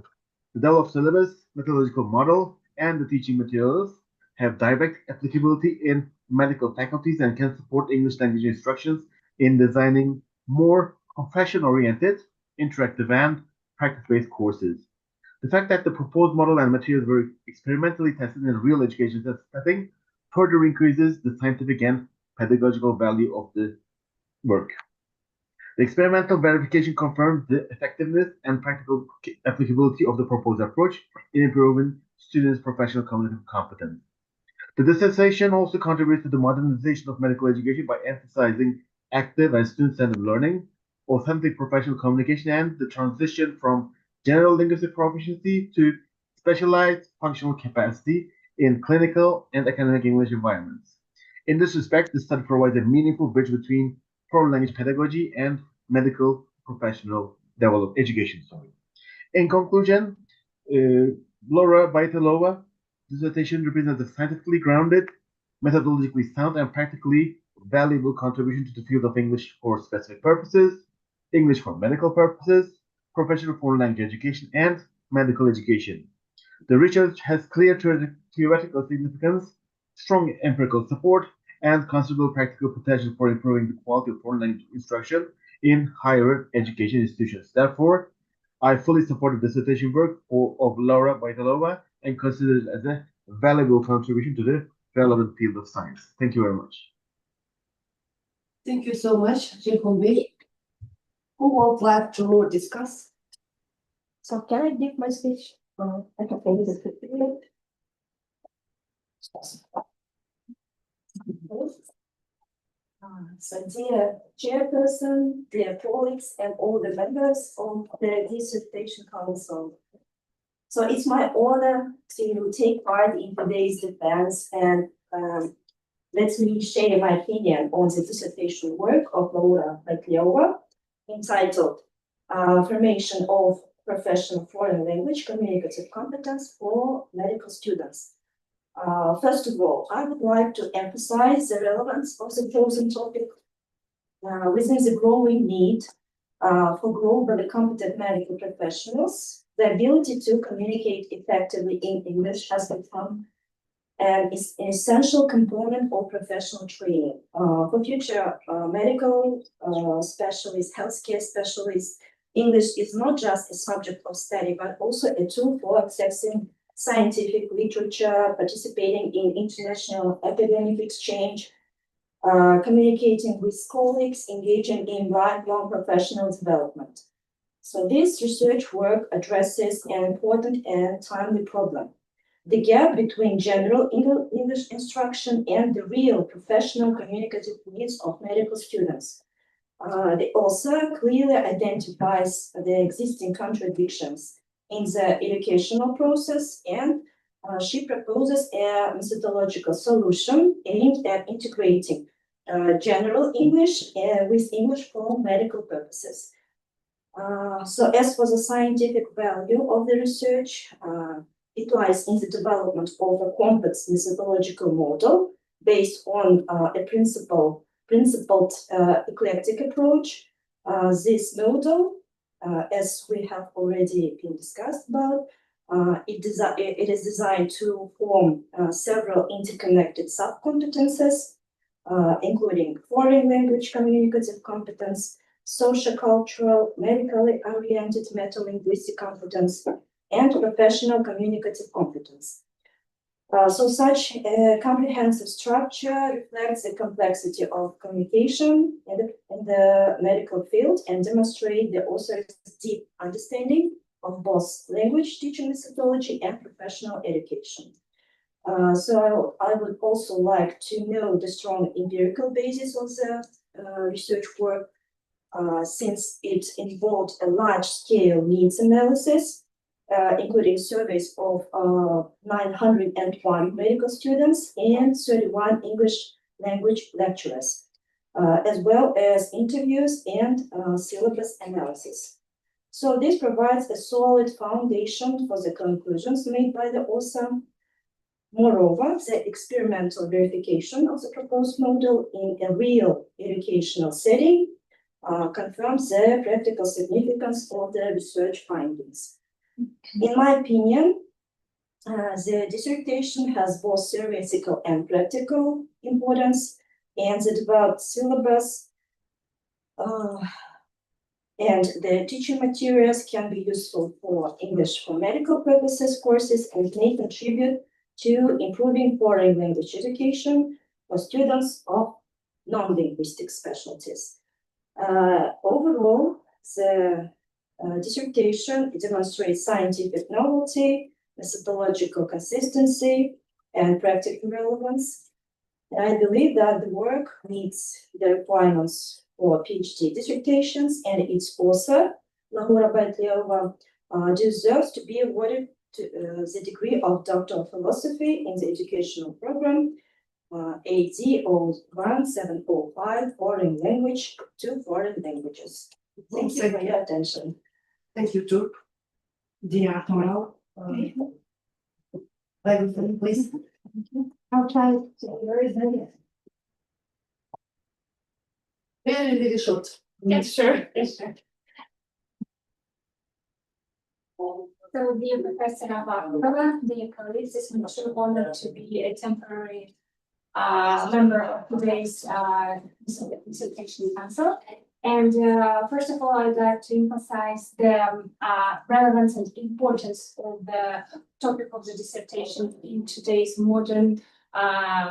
The developed syllabus, methodological model, and the teaching materials have direct applicability in medical faculties and can support English language instructions in designing more profession-oriented, interactive, and practice-based courses. The fact that the proposed model and materials were experimentally tested in a real education setting further increases the scientific and pedagogical value of the work. The experimental verification confirms the effectiveness and practical applicability of the proposed approach in improving students' professional cognitive competence. The dissertation also contributes to the modernization of medical education by emphasizing active and student-centered learning, authentic professional communication, and the transition from general linguistic proficiency to specialized functional capacity in clinical and academic English environments. In this respect, the study provides a meaningful bridge between foreign language pedagogy and medical professional education. In conclusion, L.A. Байтлеуова dissertation represents a scientifically grounded, methodologically sound, and practically valuable contribution to the field of English for specific purposes, English for medical purposes, professional foreign language education, and medical education. The research has clear theoretical significance, strong empirical support, and considerable practical potential for improving the quality of foreign language instruction in higher education institutions. Therefore, I fully support the dissertation work of Laura Байтлеуова and consider it as a valuable contribution to the relevant field of science. Thank you very much. Thank you so much, Jinhong Wei. Who would like to discuss? So can I give my speech? I can finish it. So dear chairperson, dear colleagues, and all the members of the dissertation council. So it's my honor to take part in today's defense and let me share my opinion on the dissertation work of Laura Байтлеуова entitled Formation of Professional Foreign Language Communicative Competence for Medical Students. First of all, I would like to emphasize the relevance of the chosen topic within the growing need for globally competent medical professionals. The ability to communicate effectively in English has become an essential component of professional training. For future medical specialists, healthcare specialists, English is not just a subject of study, but also a tool for accessing scientific literature, participating in international academic exchange, communicating with colleagues, engaging in lifelong professional development. So this research work addresses an important and timely problem: the gap between general English instruction and the real professional communicative needs of medical students. The author clearly identifies the existing contradictions in the educational process, and she proposes a methodological solution aimed at integrating general English with English for medical purposes. So as for the scientific value of the research, it lies in the development of a complex methodological model based on a principled eclectic approach. This model, as we have already been discussed about, it is designed to form several interconnected sub-competences, including foreign language communicative competence, socio-cultural, medically oriented meta-linguistic competence, and professional communicative competence. So such a comprehensive structure reflects the complexity of communication in the medical field and demonstrates the author's deep understanding of both language teaching methodology and professional education. So I would also like to know the strong empirical basis of the research work, since it involved a large-scale needs analysis, including surveys of 901 medical students and 31 English language lecturers, as well as interviews and syllabus analysis. So this provides a solid foundation for the conclusions made by the author. Moreover, the experimental verification of the proposed model in a real educational setting confirms the practical significance of the research findings. In my opinion, the dissertation has both theoretical and practical importance, and the developed syllabus and the teaching materials can be useful for English for medical purposes courses and may contribute to improving foreign language education for students of non-linguistic specialties. Overall, the dissertation demonstrates scientific novelty, methodological consistency, and practical relevance. And I believe that the work meets the requirements for PhD dissertations, and its author, Laura Байтлеуова, deserves to be awarded the degree of Doctor of Philosophy in the educational program AD 01705, Foreign Language to Foreign Languages. Thank you for your attention. Thank you, too. Dear Tomorrow, please. I'll try to. Very, very short. Yes, sure. Yes, sure. So, dear Professor L.A, dear colleagues, it's an honor to be a temporary member of today's dissertation council. And first of all, I'd like to emphasize the relevance and importance of the topic of the dissertation in today's modern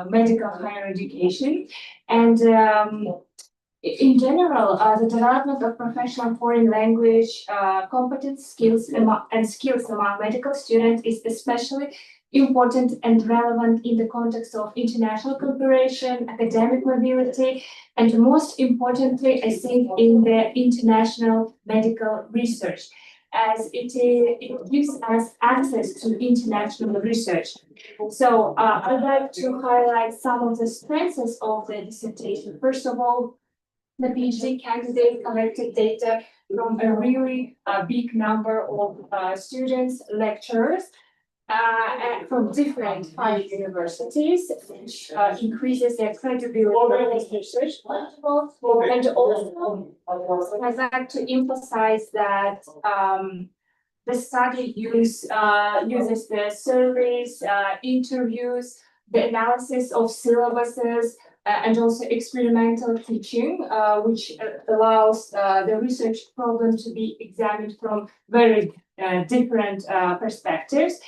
medical higher education. And in general, the development of professional foreign language competence skills among medical students is especially important and relevant in the context of international cooperation, academic mobility, and most importantly, I think, in the international medical research, as it gives us access to international research. So I'd like to highlight some of the strengths of the dissertation. First of all, the PhD candidate collected data from a really big number of students, lecturers, from different 5 universities, which increases their credibility of this research. And also, I'd like to emphasize that the study uses the surveys, interviews, the analysis of syllabuses, and also experimental teaching, which allows the research problem to be examined from very different perspectives.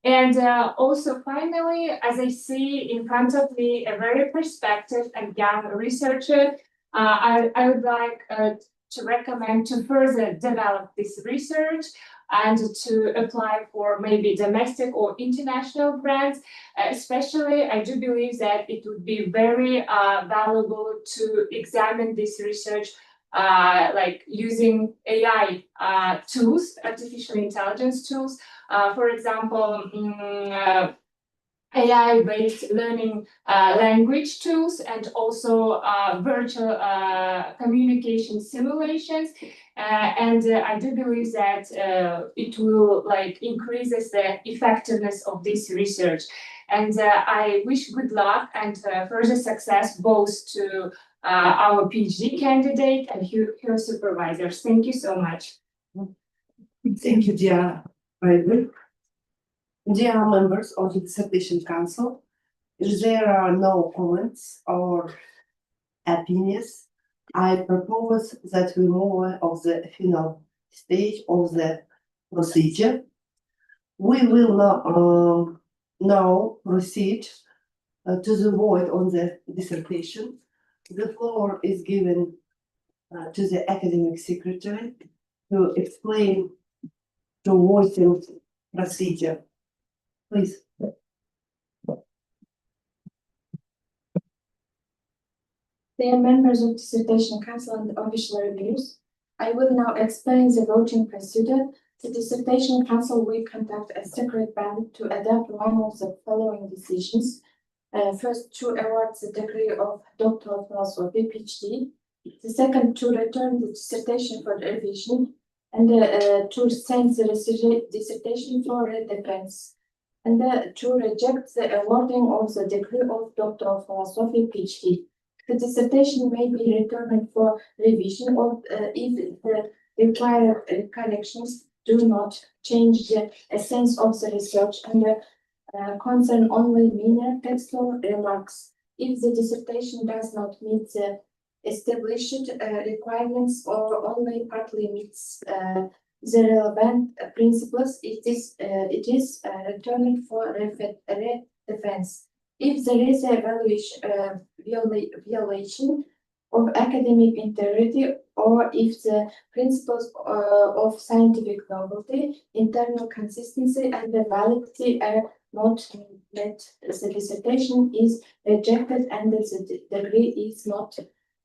And also, finally, as I see in front of me a very prospective and young researcher, I would like to recommend to further develop this research and to apply for maybe domestic or international grants. Especially, I do believe that it would be very valuable to examine this research like using AI tools, artificial intelligence tools. For example, AI-based learning language tools, and also virtual communication simulations. And I do believe that it will increases the effectiveness of this research. And I wish good luck and further success both to our PhD candidate and her supervisors. Thank you so much. Thank you, dear Bible. Dear members of the dissertation council, if there are no comments or opinions, I propose that we move on the final stage of the procedure. We will now proceed to the vote on the dissertation. The floor is given to the academic secretary to explain the voting procedure. Please. Dear members of dissertation council and official reviews, I will now explain the voting procedure. The dissertation council will conduct a secret ballot to adopt one of the following decisions. First, to award the degree of Doctor of Philosophy, PhD. The second, to return the dissertation for revision, and to send the dissertation for redefense. And to reject the awarding of the degree of Doctor of Philosophy, PhD. The dissertation may be returned for revision, or if the required corrections do not change the essence of the research and concern only minor textual remarks. If the dissertation does not meet the established requirements or only partly meets the relevant principles, it is returned for redefense. If there is a violation of academic integrity, or if the principles of scientific novelty, internal consistency, and the validity are not met, the dissertation is rejected and the degree is not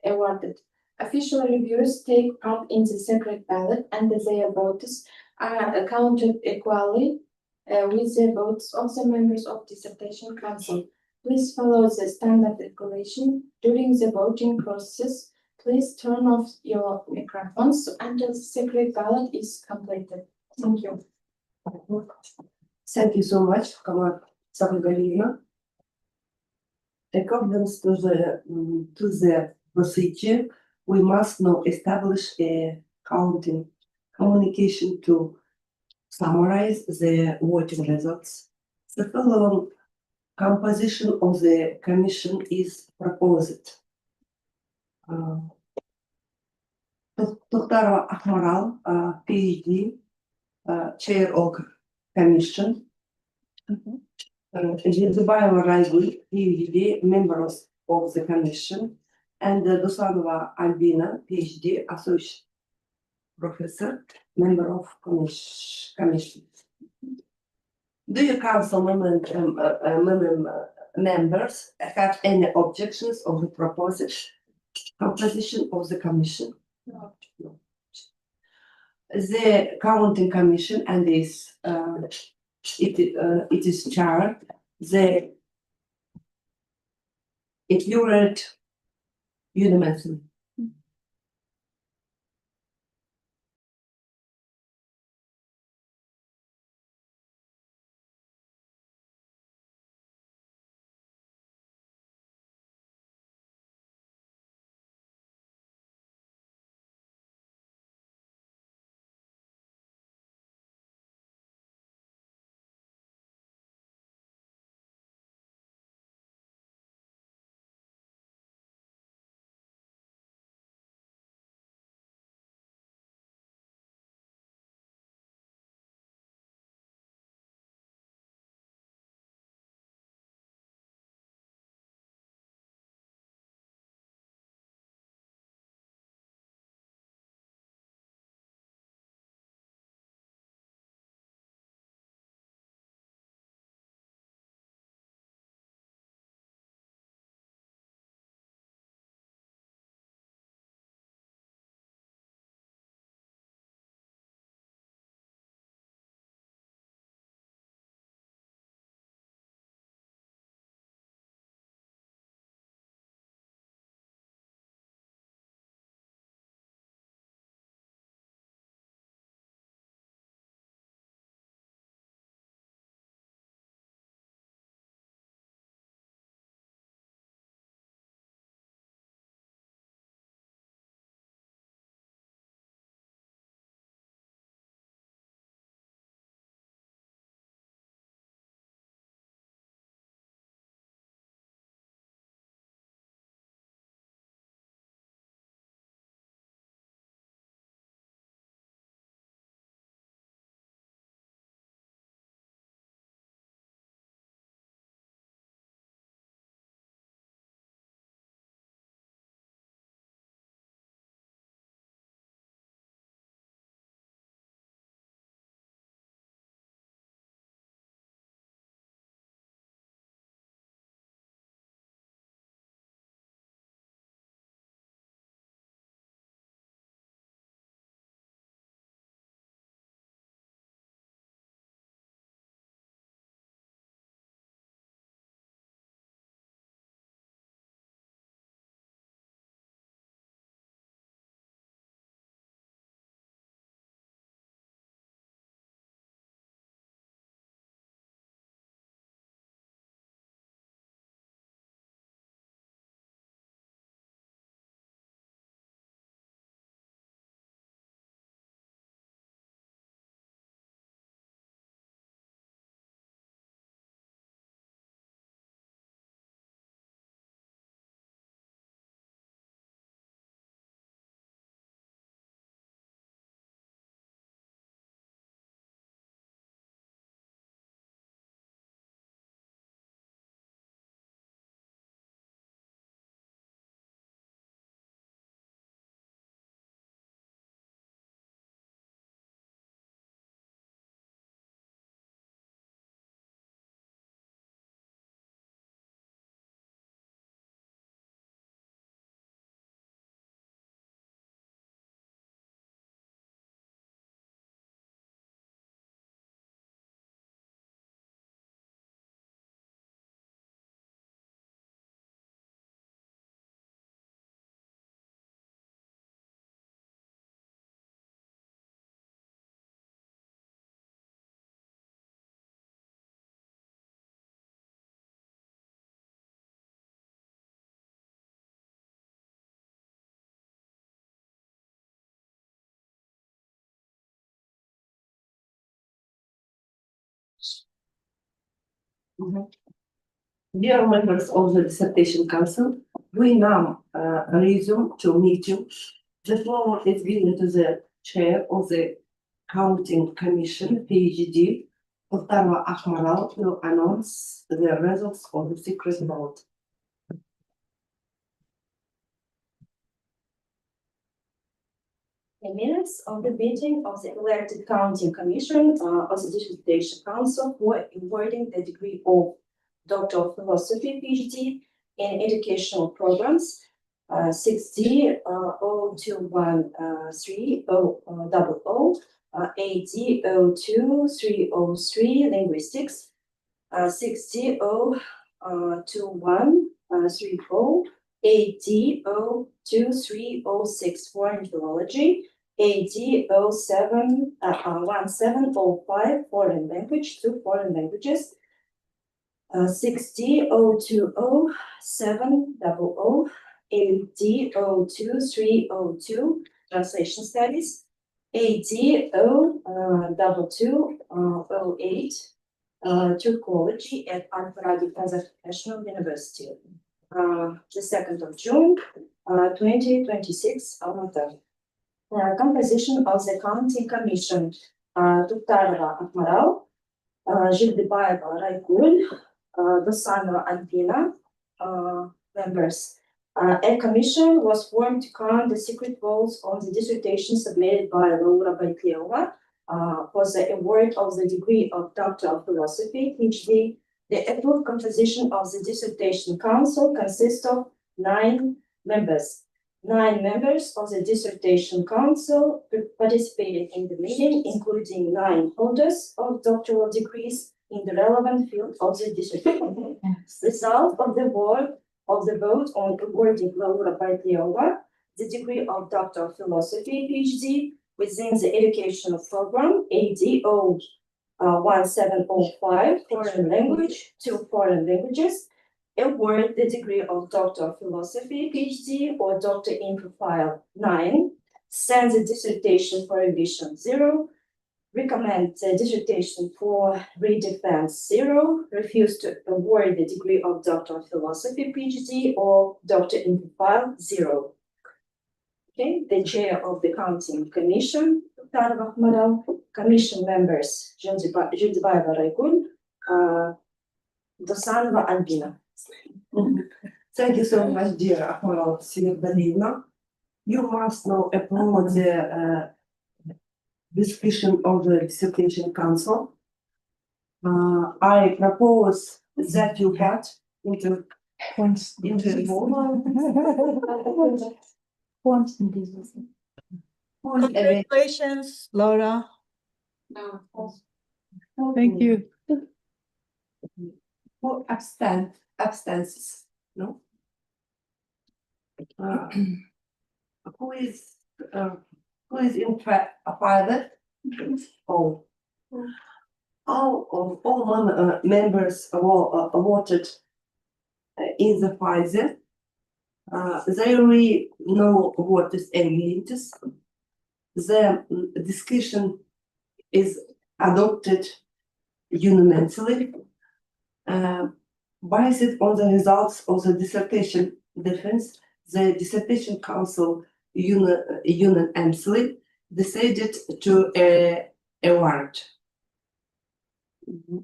awarded. Official reviewers take part in the secret ballot, and their votes are counted equally with the votes of the members of dissertation council. Please follow the standard regulation. During the voting process, please turn off your microphones until the secret ballot is completed. Thank you. Thank you so much, Kamar Sagalina. According to the procedure, we must now establish a counting communication to summarize the voting results. The following composition of the commission is proposed. Tohtarova Akmaral, PhD, Chair of Commission. Zhubaeva Raigul, PhD, members of the Commission, and Dusanova Albina, PhD, Associate Professor, member of Commission. Do your council members have any objections of the proposed composition of the Commission? No. The Counting Commission and it is chaired the electorate unanimously. Dear members of the dissertation council, we now resume to meeting. The floor is given to the chair of the counting commission, PhD, Ottawa Ahmaral, to announce the results of the secret vote. The minutes of the meeting of the elected counting commission of the dissertation council for awarding the degree of Doctor of Philosophy PhD in educational programs 6D 0213 00 AD 02303 linguistics 6D 02130 AD 02306 foreign philology, AD 1705 foreign language, 2 foreign languages, 6D 020700 AD 02302 translation studies, AD 02208 Turkology at Al-Faradi Kazakh National University. The 2nd of June, 2026, Almaty. Composition of the counting commission: Tuktarova Akmaral, Zhildibayeva Raygul, Dosanova Albina, members. A commission was formed to count the secret votes on the dissertation submitted by Laura Baytleova for the award of the degree of Doctor of Philosophy, PhD. The approved composition of the dissertation council consists of 9 members. 9 members of the dissertation council participated in the meeting, including 9 holders of doctoral degrees in the relevant field of the dissertation. Result of the vote on awarding Laura Baytleova the degree of Doctor of Philosophy, PhD, within the educational program ADO 1705 foreign language, 2 foreign languages, award the degree of Doctor of Philosophy, PhD, or Doctor in Profile 9, send the dissertation for revision 0, recommend the dissertation for redefense 0, refuse to award the degree of Doctor of Philosophy, PhD, or Doctor in Profile 0. Okay, the chair of the counting commission, Tuktarova Akmaral, commission members, Zhildibayeva Raygul, Dosanova Albina. Thank you so much, dear Akmaral Sirdanivna. You must now approve the discussion of the dissertation council. I propose that you get into Congratulations, Laura. Thank you. Who abstains? No? Who is in favor? All members voted in the favor. There were no votes against. The discussion is adopted unanimously. Based on the results of the dissertation defense, the dissertation council unanimously decided to award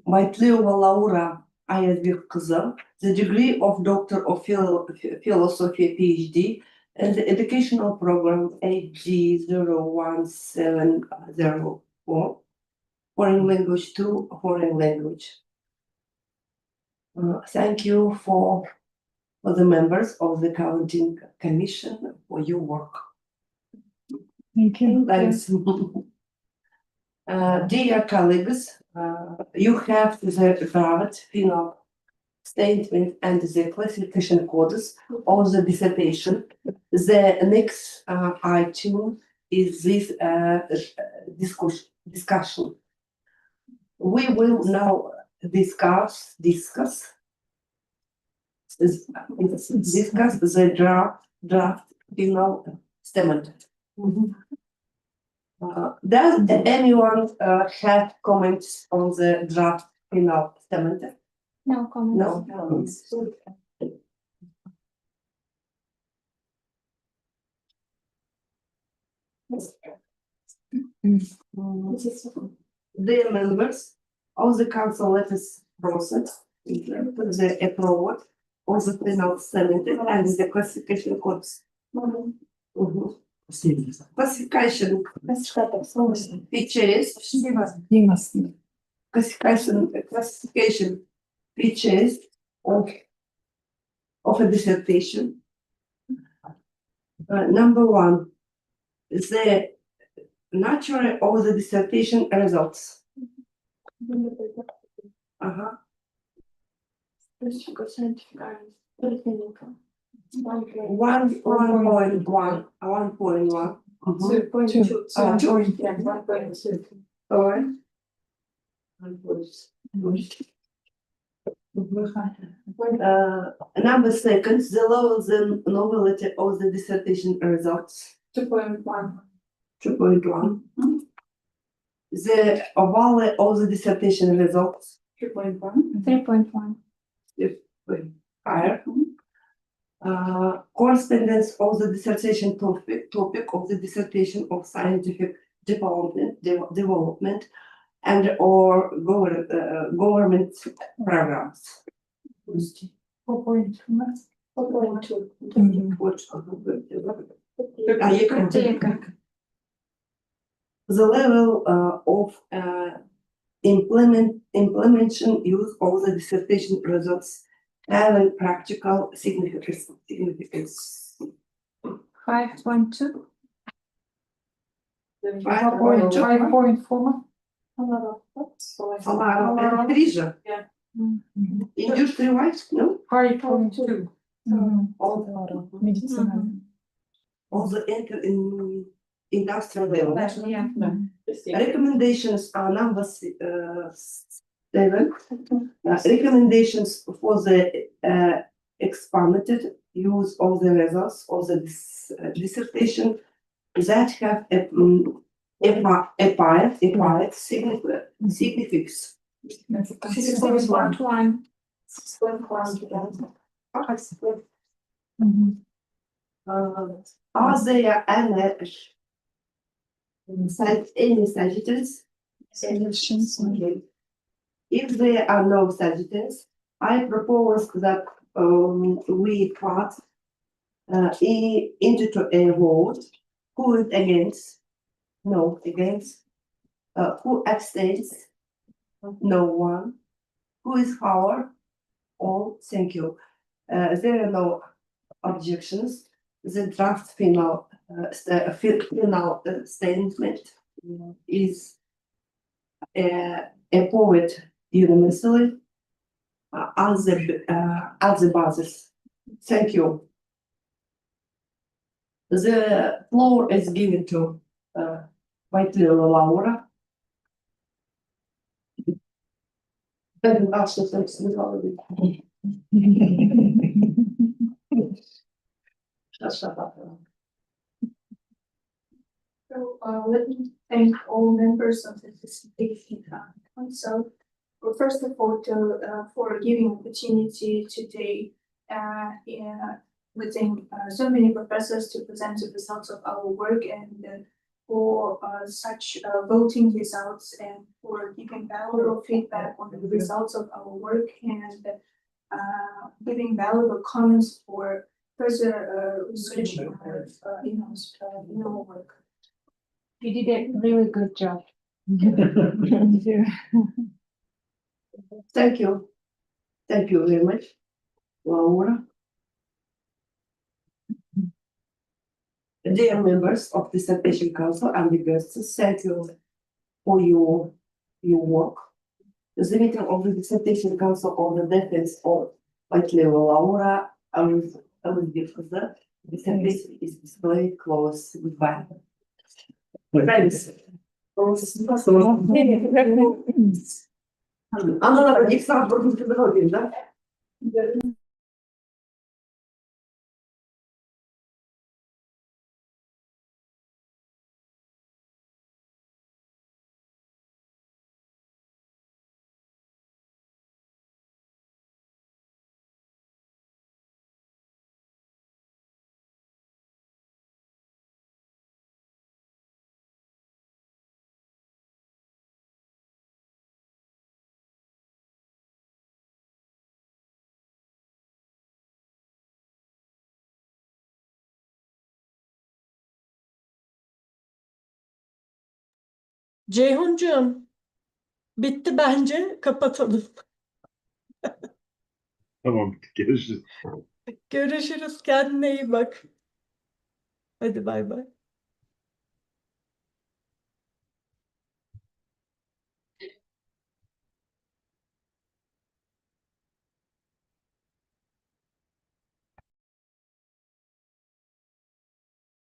Байтлеуова Laura Ayazbekqızı the degree of Doctor of Philosophy, PhD, and the educational program AG 01704, foreign language 2, foreign language. Thank you for the members of the counting commission for your work. Thank you. Thanks. Dear colleagues, you have the draft final statement and the classification codes of the dissertation. The next item is this discussion. We will now discuss the draft final statement. Does anyone have comments on the draft final statement? No comments. No. Dear members of the council, let us process the approval of the final summit and the classification codes. Classification features, classification features of a dissertation. Number one, the nature of the dissertation results. One point one. Alright. Number seconds, the level the novelty of the dissertation results. 2.1. 2.1. The value of the dissertation results. 3.1. 3.1. Higher. Correspondence of the dissertation topic of the dissertation of scientific development and or government programs. 4.2. The level of implementation use of the dissertation results having practical significance. 5.2. 5.4. Трижа. Industry-wise, no? 5.2. All the industrial level. Recommendations are number 7. Recommendations for the expanded use of the results of the dissertation that have applied significance. 6.1. Are there any suggestions? Okay. If there are no suggestions, I propose that we put into a vote. Who is against? No, against. Who abstains? No one. Who is for? All. Thank you. There are no objections. The draft final statement is approved unanimously as the basis. Thank you. The floor is given to Байтлеуова Laura. So, let me thank all members of the dissertation council. Well, first of all, for giving opportunity today, within so many professors to present the results of our work and for such voting results and for giving valuable feedback on the results of our work and giving valuable comments for further research in our work. You did a really good job. Thank you. Thank you very much, Laura. Dear members of the dissertation council and the guests, thank you for your work. The meeting of the dissertation council on the defense of Байтлеуова Laura and the dissertation is displayed close. Goodbye. Friends. Анна, их сам продукты да? Ceyhuncuğum, bitti bence. Kapatalım. Tamam, görüşürüz. Görüşürüz. Kendine iyi bak. Hadi bay bay.